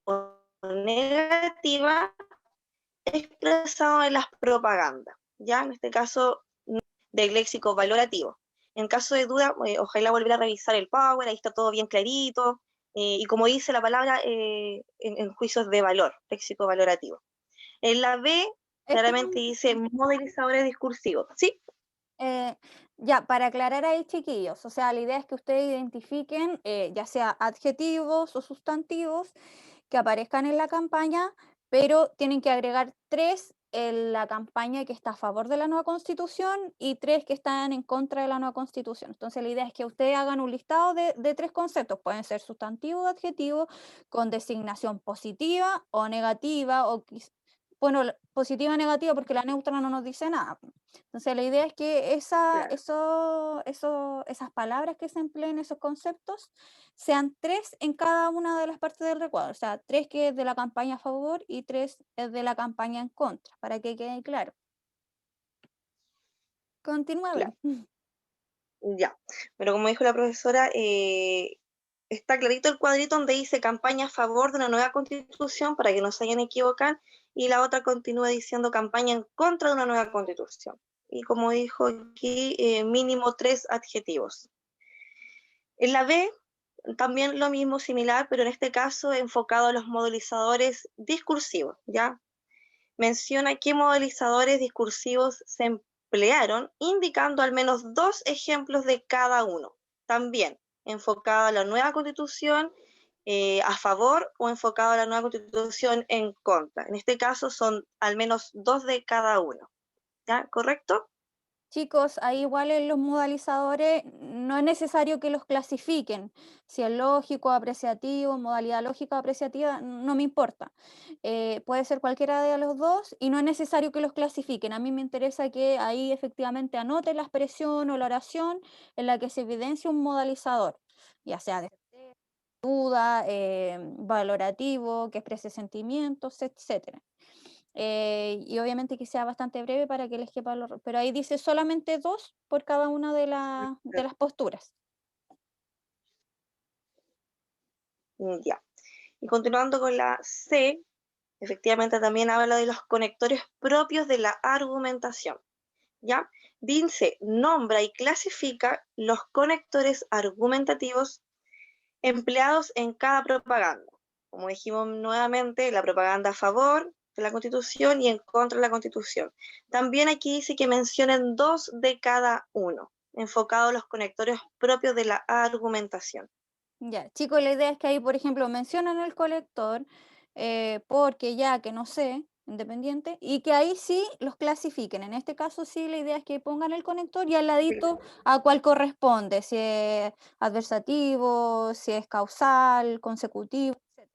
o negativa expresado en las propagandas, ya en este caso del léxico valorativo. En caso de duda, ojalá volver a revisar el Power, ahí está todo bien clarito, y como dice la palabra, en juicios de valor, léxico valorativo. En la B, claramente dice modelizadores discursivos, ¿sí? Eh, ya, para aclarar ahí, chiquillos, o sea, la idea es que ustedes identifiquen ya sea adjetivos o sustantivos que aparezcan en la campaña, pero tienen que agregar 3 en la campaña que está a favor de la nueva constitución y 3 que están en contra de la nueva constitución. Entonces, la idea es que ustedes hagan un listado de 3 conceptos, pueden ser sustantivo o adjetivo, con designación positiva o negativa, o bueno, positiva o negativa porque la neutra no nos dice nada. Entonces, la idea es que Claro. esas palabras que se empleen, esos conceptos, sean 3 en cada una de las partes del recuadro. O sea, 3 que es de la campaña a favor y 3 es de la campaña en contra, para que quede claro. Continúa, Claro, Belén. ya. Pero como dijo la profesora, está clarito el cuadrito donde dice campaña a favor de una nueva constitución para que no se vayan a equivocar, y la otra continúa diciendo campaña en contra de una nueva constitución. Y como dijo aquí, mínimo 3 adjetivos. En la B, también lo mismo, similar, pero en este caso enfocado a los modelizadores discursivos, ¿ya? Menciona qué modelizadores discursivos se emplearon, indicando al menos 2 ejemplos de cada uno. También enfocado a la nueva constitución a favor o enfocado a la nueva constitución en contra. En este caso son al menos 2 de cada uno. ¿Ya? ¿Correcto? Chicos, ahí igual en los modalizadores no es necesario que los clasifiquen. Si es lógico, apreciativo, modalidad lógica o apreciativa, no me importa. Puede ser cualquiera de los dos y no es necesario que los clasifiquen. A mí me interesa que ahí efectivamente anoten la expresión o la oración en la que se evidencia un modalizador, ya sea de duda, valorativo, que exprese sentimientos, etcétera. Y obviamente que sea bastante breve para que les quepa pero ahí dice solamente 2 por cada una de las posturas. Ya. Y continuando con la C, efectivamente también habla de los conectores propios de la argumentación. ¿Ya? Dice, nombra y clasifica los conectores argumentativos empleados en cada propaganda. Como dijimos nuevamente, la propaganda a favor de la Constitución y en contra de la Constitución. También aquí dice que mencionen 2 de cada uno, enfocados a los conectores propios de la argumentación. Ya, chicos, la idea es que ahí, por ejemplo, mencionan el colector, porque ya que no sé, independiente, y que ahí sí los clasifiquen. En este caso sí, la idea es que pongan el conector y al ladito a cuál corresponde, si es adversativo, si es causal, consecutivo, etc.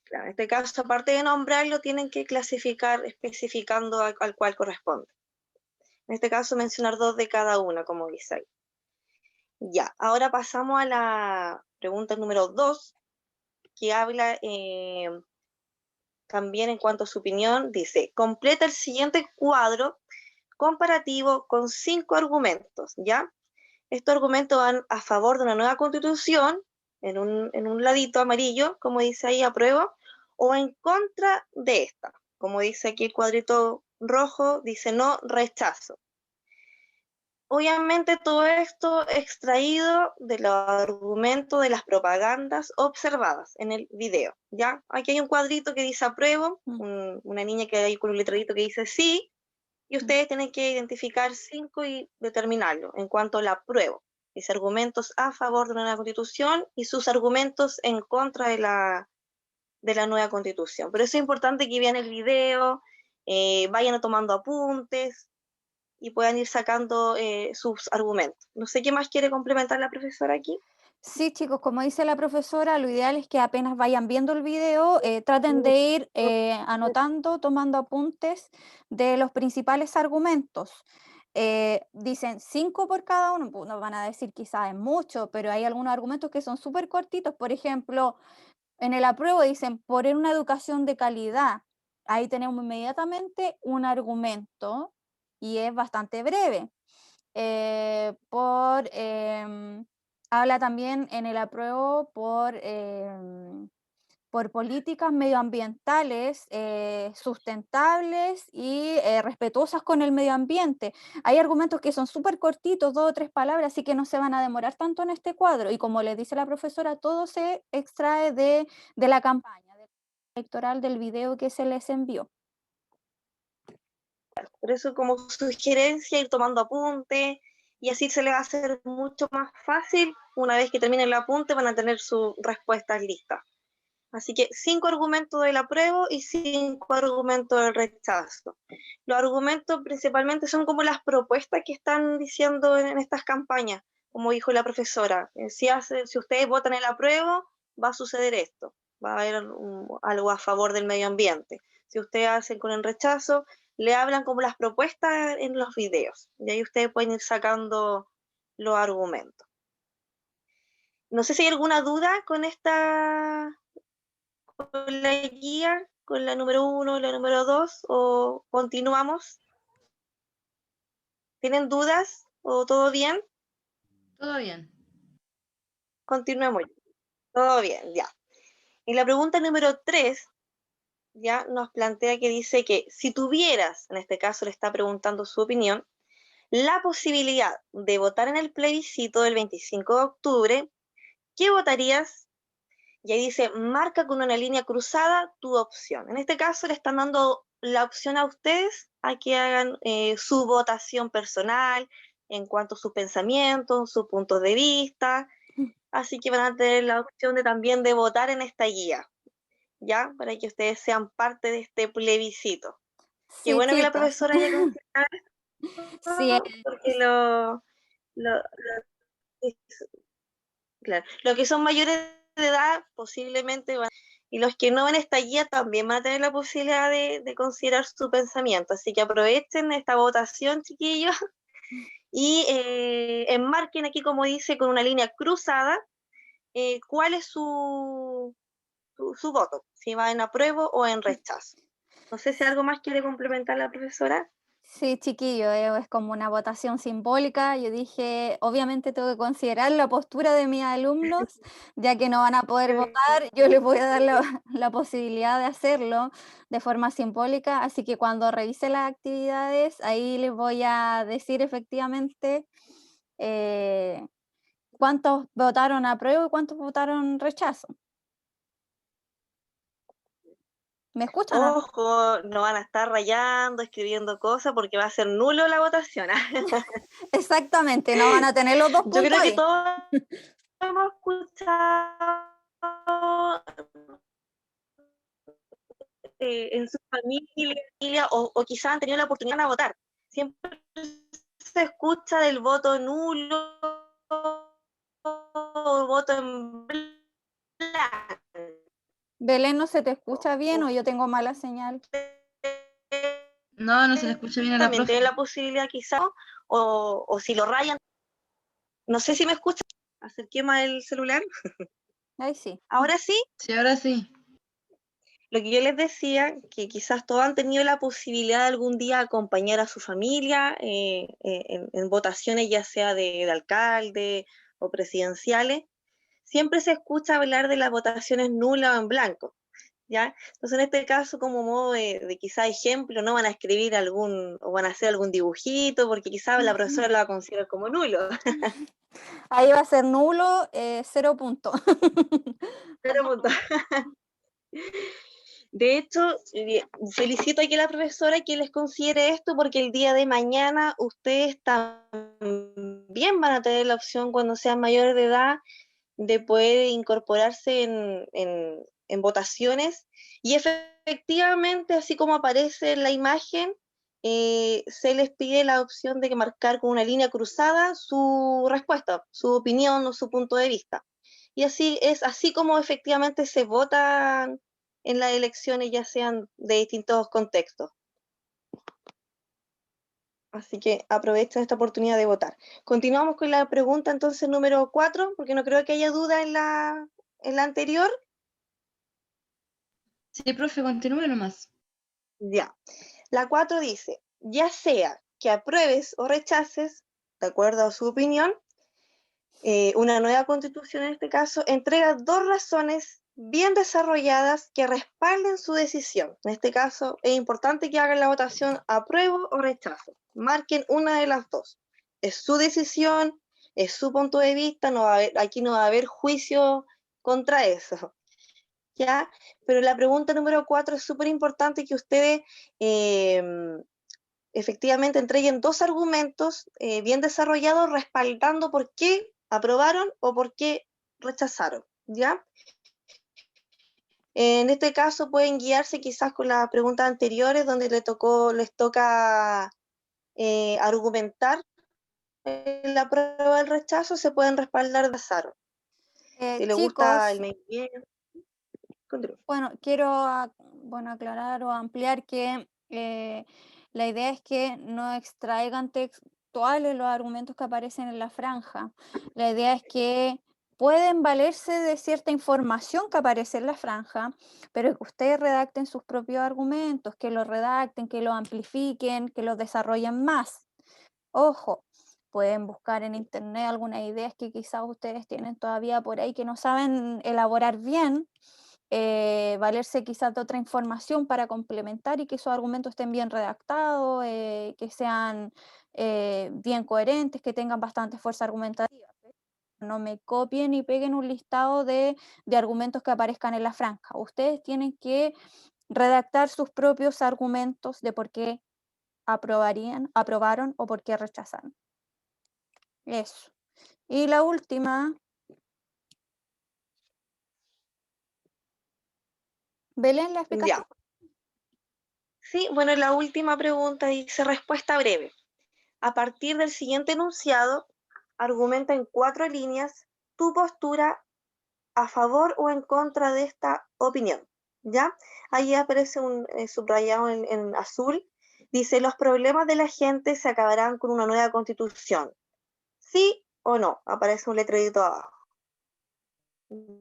Claro, en este caso, aparte de nombrarlo, tienen que clasificar especificando al cual corresponde. En este caso, mencionar 2 de cada una, como dice ahí. Ya, ahora pasamos a la pregunta número 2, que habla también en cuanto a su opinión. Dice, completa el siguiente cuadro comparativo con 5 argumentos, ¿ya? Estos argumentos van a favor de una nueva constitución, en un ladito amarillo, como dice ahí, apruebo, o en contra de esta, como dice aquí el cuadrito rojo, dice no, rechazo. Obviamente todo esto extraído de los argumentos de las propagandas observadas en el video, ¿ya? Aquí hay un cuadrito que dice apruebo, una niña que hay ahí con un letrerito que dice sí, y ustedes tienen que identificar 5 y determinarlo en cuanto al apruebo. Dice argumentos a favor de una nueva constitución y sus argumentos en contra de la nueva constitución. Pero eso es importante que vean el video, vayan tomando apuntes y puedan ir sacando sus argumentos. No sé qué más quiere complementar la profesora aquí. Sí, chicos, como dice la profesora, lo ideal es que apenas vayan viendo el video, traten de ir anotando, tomando apuntes de los principales argumentos. Dicen 5 por cada uno, pues, nos van a decir quizás es mucho, pero hay algunos argumentos que son súper cortitos. Por ejemplo, en el apruebo dicen por una educación de calidad. Ahí tenemos inmediatamente un argumento y es bastante breve. Habla también en el apruebo por políticas medioambientales sustentables y respetuosas con el medio ambiente. Hay argumentos que son súper cortitos, 2 o 3 palabras, así que no se van a demorar tanto en este cuadro. Y como le dice la profesora, todo se extrae de la campaña electoral del video que se les envió. Por eso como sugerencia ir tomando apuntes y así se les va a hacer mucho más fácil. Una vez que terminen el apunte van a tener sus respuestas listas. Así que 5 argumentos del apruebo y 5 argumentos del rechazo. Los argumentos principalmente son como las propuestas que están diciendo en estas campañas, como dijo la profesora. Si ustedes votan el apruebo, va a suceder esto, va a haber algo a favor del medio ambiente. Si ustedes hacen con el rechazo, le hablan como las propuestas en los videos. Y ahí ustedes pueden ir sacando los argumentos. No sé si hay alguna duda con la guía, con la número 1 y la número 2, o continuamos. ¿Tienen dudas o todo bien? Todo bien. Continuemos. Todo bien, ya. Y la pregunta número 3 ya nos plantea que dice que si tuvieras, en este caso le está preguntando su opinión, la posibilidad de votar en el plebiscito del 25 de octubre, ¿qué votarías? Y ahí dice, marca con una línea cruzada tu opción. En este caso le están dando la opción a ustedes a que hagan su votación personal en cuanto a sus pensamientos, sus puntos de vista. Así que van a tener la opción también de votar en esta guía, ¿ya? Para que ustedes sean parte de este plebiscito. Qué Sí, bueno que la chicos. profesora haya considerado Sí, esto, porque claro, los que son mayores de edad posiblemente van, y los que no en esta guía también van a tener la posibilidad de considerar su pensamiento. Así que aprovechen esta votación, chiquillos, y enmarquen aquí, como dice, con una línea cruzada, cuál es su voto, si va en apruebo o en rechazo. No sé si algo más quiere complementar la profesora. sí, chiquillo, es como una votación simbólica. Yo dije, obviamente tengo que considerar la postura de mis alumnos, ya que no van a poder votar, yo les voy a dar la posibilidad de hacerlo de forma simbólica, así que cuando revise las actividades, ahí les voy a decir efectivamente eh, cuántos votaron apruebo y cuántos votaron rechazo. ¿Me escuchan o no? Ojo, no van a estar rayando, escribiendo cosas, porque va a ser nulo la votación. Exactamente, no van a tener los 2 Yo puntos creo que ahí. todos hemos escuchado en su familia o quizás han tenido la oportunidad de votar. Siempre se escucha del voto nulo o voto en blanco. Belén, ¿no se te escucha bien o yo tengo mala señal? No, no se le escucha bien a la También profe. tienen la posibilidad quizás, o si lo rayan, no sé si me escuchan, acerqué más el celular. Ahí sí. Ahora sí, Sí, ahora sí. lo que yo les decía, que quizás todos han tenido la posibilidad de algún día acompañar a su familia en votaciones, ya sea de alcalde o presidenciales. Siempre se escucha hablar de las votaciones nulas o en blanco, ¿ya? Entonces, en este caso, como modo de quizá ejemplo, no van a escribir o van a hacer algún dibujito, porque quizá la profesora lo va a considerar como nulo. Ahí va a ser nulo, 0 puntos. Pero, de hecho, felicito aquí a la profesora que les considere esto, porque el día de mañana ustedes también van a tener la opción, cuando sean mayores de edad, de poder incorporarse en votaciones, y efectivamente, así como aparece en la imagen, se les pide la opción de marcar con una línea cruzada su respuesta, su opinión o su punto de vista. Y así es así como efectivamente se votan en las elecciones, ya sean de distintos contextos. Así que aprovechen esta oportunidad de votar. Continuamos con la pregunta entonces número 4, porque no creo que haya duda en la anterior. Sí, profe, continúe nomás. Ya. La 4 dice, ya sea que apruebes o rechaces, de acuerdo a su opinión, una nueva constitución en este caso, entrega 2 razones bien desarrolladas que respalden su decisión. En este caso, es importante que hagan la votación apruebo o rechazo. Marquen una de las dos. Es su decisión, es su punto de vista, aquí no va a haber juicio contra eso. ¿Ya? Pero la pregunta número 4 es súper importante, que ustedes efectivamente entreguen 2 argumentos bien desarrollados respaldando por qué aprobaron o por qué rechazaron, ¿ya? En este caso pueden guiarse quizás con las preguntas anteriores, donde les toca argumentar la prueba del rechazo, se pueden respaldar de azar. Si les gusta el Chicos, medio bien, continúen. bueno, quiero aclarar o ampliar que la idea es que no extraigan textuales los argumentos que aparecen en la franja. La idea es que pueden valerse de cierta información que aparece en la franja, pero que ustedes redacten sus propios argumentos, que los redacten, que los amplifiquen, que los desarrollen más. Ojo, pueden buscar en internet algunas ideas que quizás ustedes tienen todavía por ahí que no saben elaborar bien, valerse quizás de otra información para complementar y que esos argumentos estén bien redactados, que sean bien coherentes, que tengan bastante fuerza argumentativa. No me copien y peguen un listado de argumentos que aparezcan en la franja. Ustedes tienen que redactar sus propios argumentos de por qué aprobaron o por qué rechazaron. Eso. Y la última, Belén, ¿la explicaste? Ya. Sí, bueno, la última pregunta dice respuesta breve. A partir del siguiente enunciado, argumenta en 4 líneas tu postura a favor o en contra de esta opinión, ¿ya? Ahí aparece un subrayado en azul, dice, los problemas de la gente se acabarán con una nueva constitución, ¿sí o no? Aparece un letrerito abajo.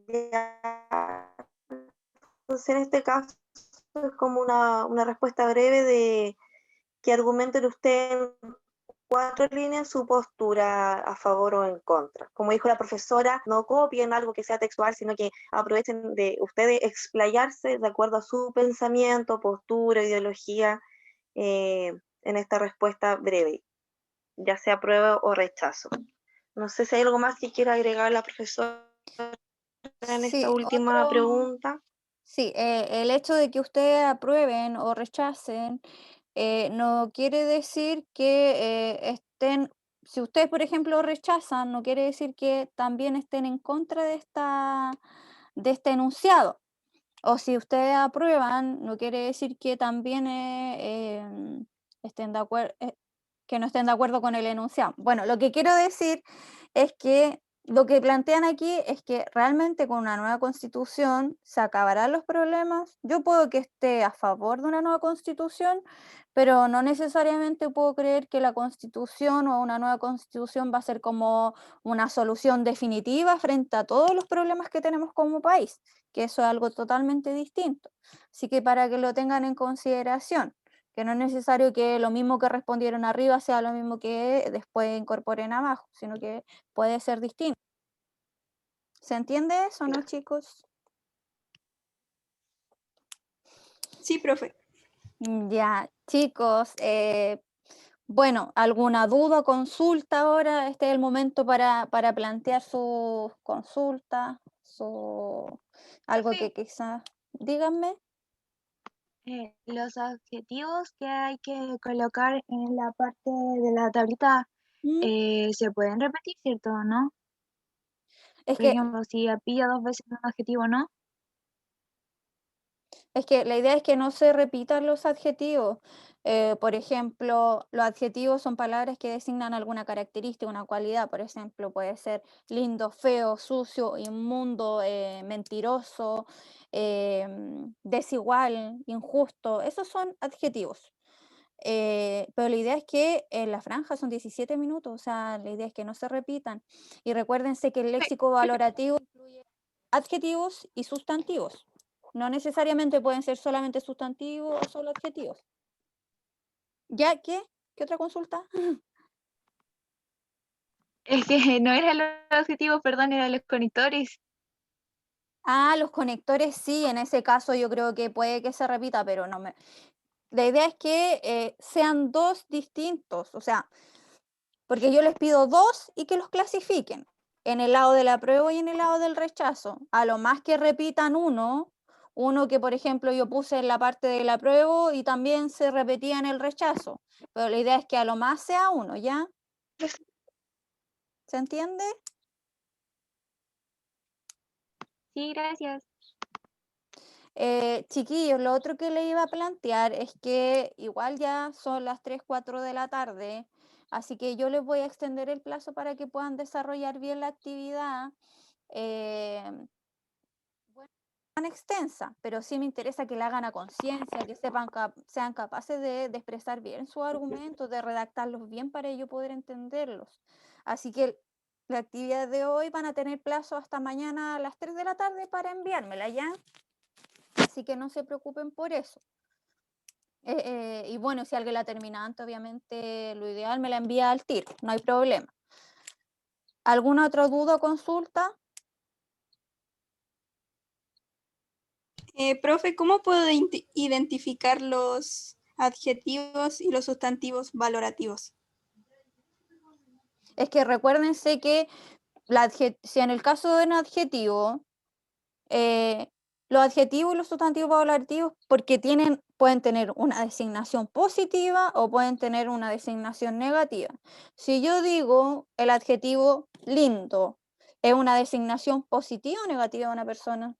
¿Ya? Entonces, en este caso, es como una respuesta breve de que argumenten usted en 4 líneas su postura a favor o en contra. Como dijo la profesora, no copien algo que sea textual, sino que aprovechen de ustedes explayarse de acuerdo a su pensamiento, postura, ideología, en esta respuesta breve, ya sea prueba o rechazo. No sé si hay algo más que quiera agregar la profesora en esta Sí, última pregunta. sí, el hecho de que ustedes aprueben o rechacen no quiere decir que si ustedes, por ejemplo, rechazan, no quiere decir que también estén en contra de este enunciado. O si ustedes aprueban, no quiere decir que también estén que no estén de acuerdo con el enunciado. Bueno, lo que quiero decir es que lo que plantean aquí es que realmente con una nueva constitución se acabarán los problemas. Yo puedo que esté a favor de una nueva constitución, pero no necesariamente puedo creer que la constitución o una nueva constitución va a ser como una solución definitiva frente a todos los problemas que tenemos como país, que eso es algo totalmente distinto. Así que para que lo tengan en consideración, que no es necesario que lo mismo que respondieron arriba sea lo mismo que después incorporen abajo, sino que puede ser distinto. ¿Se entiende eso, no, chicos? Sí, profe. Ya, chicos, bueno, ¿alguna duda, consulta ahora? Este es el momento para plantear sus consultas, algo que quizás, díganme. Los adjetivos que hay que colocar en la parte de la tablita ¿Mm? se pueden repetir, ¿cierto? ¿No? Es Por que ejemplo, si pilla 2 veces un adjetivo, ¿no? Es que la idea es que no se repitan los adjetivos. Por ejemplo, los adjetivos son palabras que designan alguna característica, una cualidad. Por ejemplo, puede ser lindo, feo, sucio, inmundo, mentiroso, desigual, injusto. Esos son adjetivos. Pero la idea es que en la franja son 17 minutos, o sea, la idea es que no se repitan. Y recuérdense que el léxico valorativo incluye adjetivos y sustantivos. No necesariamente pueden ser solamente sustantivos o solo adjetivos. ¿Ya qué? ¿Qué otra consulta? Es que no eran los adjetivos, perdón, eran los conectores. Ah, los conectores sí, en ese caso yo creo que puede que se repita, pero no me... La idea es que sean dos distintos, o sea, porque yo les pido dos y que los clasifiquen en el lado del apruebo y en el lado del rechazo. A lo más que repitan uno que por ejemplo yo puse en la parte del apruebo y también se repetía en el rechazo. Pero la idea es que a lo más sea uno, ¿ya? ¿Se entiende? Sí, gracias. Chiquillos, lo otro que le iba a plantear es que igual ya son las 3, 4 de la tarde, así que yo les voy a extender el plazo para que puedan desarrollar bien la actividad. Bueno, tan extensa, pero sí me interesa que la hagan a conciencia, que sean capaces de expresar bien sus argumentos, de redactarlos bien para yo poder entenderlos. Así que la actividad de hoy van a tener plazo hasta mañana a las 3 de la tarde para enviármela, ¿ya? Así que no se preocupen por eso. Y bueno, si alguien la termina antes, obviamente lo ideal me la envía al tiro, no hay problema. ¿Alguna otra duda o consulta? Profe, ¿cómo puedo identificar los adjetivos y los sustantivos valorativos? Es que recuérdense que si en el caso de un adjetivo, eh, los adjetivos y los sustantivos valorativos, porque pueden tener una designación positiva o pueden tener una designación negativa. Si yo digo el adjetivo lindo, ¿es una designación positiva o negativa de una persona?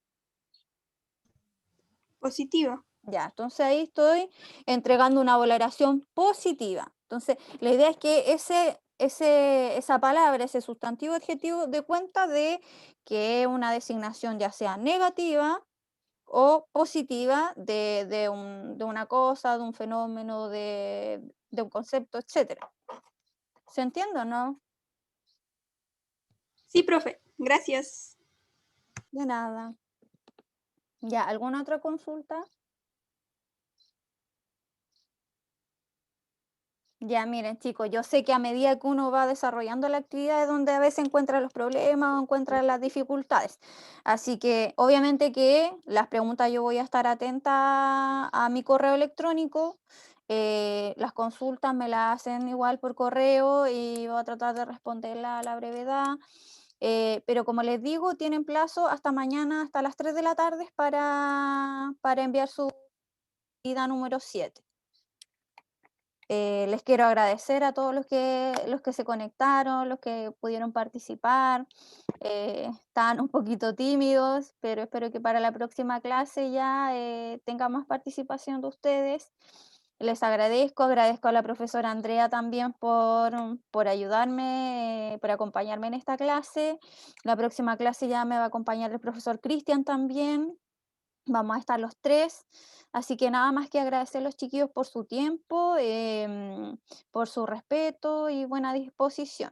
Positiva. Ya, entonces ahí estoy entregando una valoración positiva. Entonces, la idea es que esa palabra, ese sustantivo adjetivo, dé cuenta de que es una designación ya sea negativa o positiva de una cosa, de un fenómeno, de un concepto, etcétera. ¿Se entiende o no? Sí, profe. Gracias. De nada. Ya, ¿alguna otra consulta? Ya, miren, chicos, yo sé que a medida que uno va desarrollando la actividad es donde a veces encuentra los problemas o encuentra las dificultades. Así que obviamente que las preguntas yo voy a estar atenta a mi correo electrónico. Las consultas me las hacen igual por correo y voy a tratar de responderla a la brevedad. Pero como les digo, tienen plazo hasta mañana, hasta las 3 de la tarde para enviar su actividad número 7. Les quiero agradecer a todos los que se conectaron, los que pudieron participar. Estaban un poquito tímidos, pero espero que para la próxima clase ya tenga más participación de ustedes. Les agradezco a la profesora Andrea también por ayudarme, por acompañarme en esta clase. La próxima clase ya me va a acompañar el profesor Cristian también. Vamos a estar los tres. Así que nada más que agradecer a los chiquillos por su tiempo, por su respeto y buena disposición.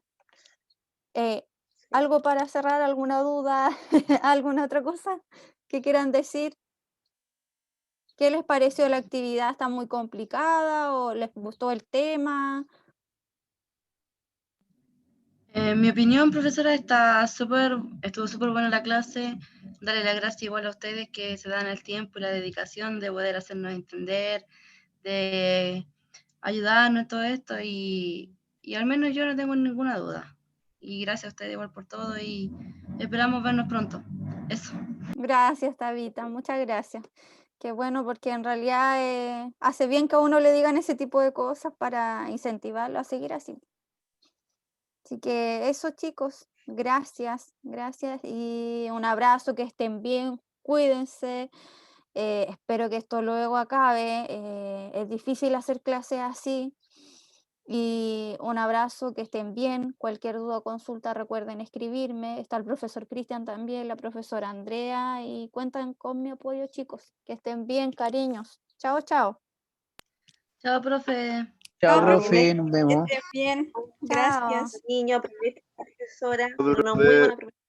¿Algo para cerrar? ¿Alguna duda? ¿Alguna otra cosa que quieran decir? ¿Qué les pareció la actividad? ¿Está muy complicada o les gustó el tema? En mi opinión, profesora, estuvo súper buena la clase. Darle las gracias igual a ustedes que se dan el tiempo y la dedicación de poder hacernos entender, de ayudarnos en todo esto y al menos yo no tengo ninguna duda. Y gracias a ustedes igual por todo y esperamos vernos pronto. Eso. Gracias, Tabita, muchas gracias. Qué bueno, porque en realidad hace bien que a uno le digan ese tipo de cosas para incentivarlo a seguir así. Así que eso, chicos, gracias y un abrazo, que estén bien, cuídense. Espero que esto luego acabe. Es difícil hacer clases así. Y un abrazo, que estén bien. Cualquier duda o consulta, recuerden escribirme. Está el profesor Cristian también, la profesora Andrea, y cuentan con mi apoyo, chicos. Que estén bien, cariños. Chao, chao. Chao, profe. Chao, Chao, profe, nos que vemos. estén bien. Chao. Gracias. Niño, aprovecha, profesora, Chao, una muy profe. buena profesora.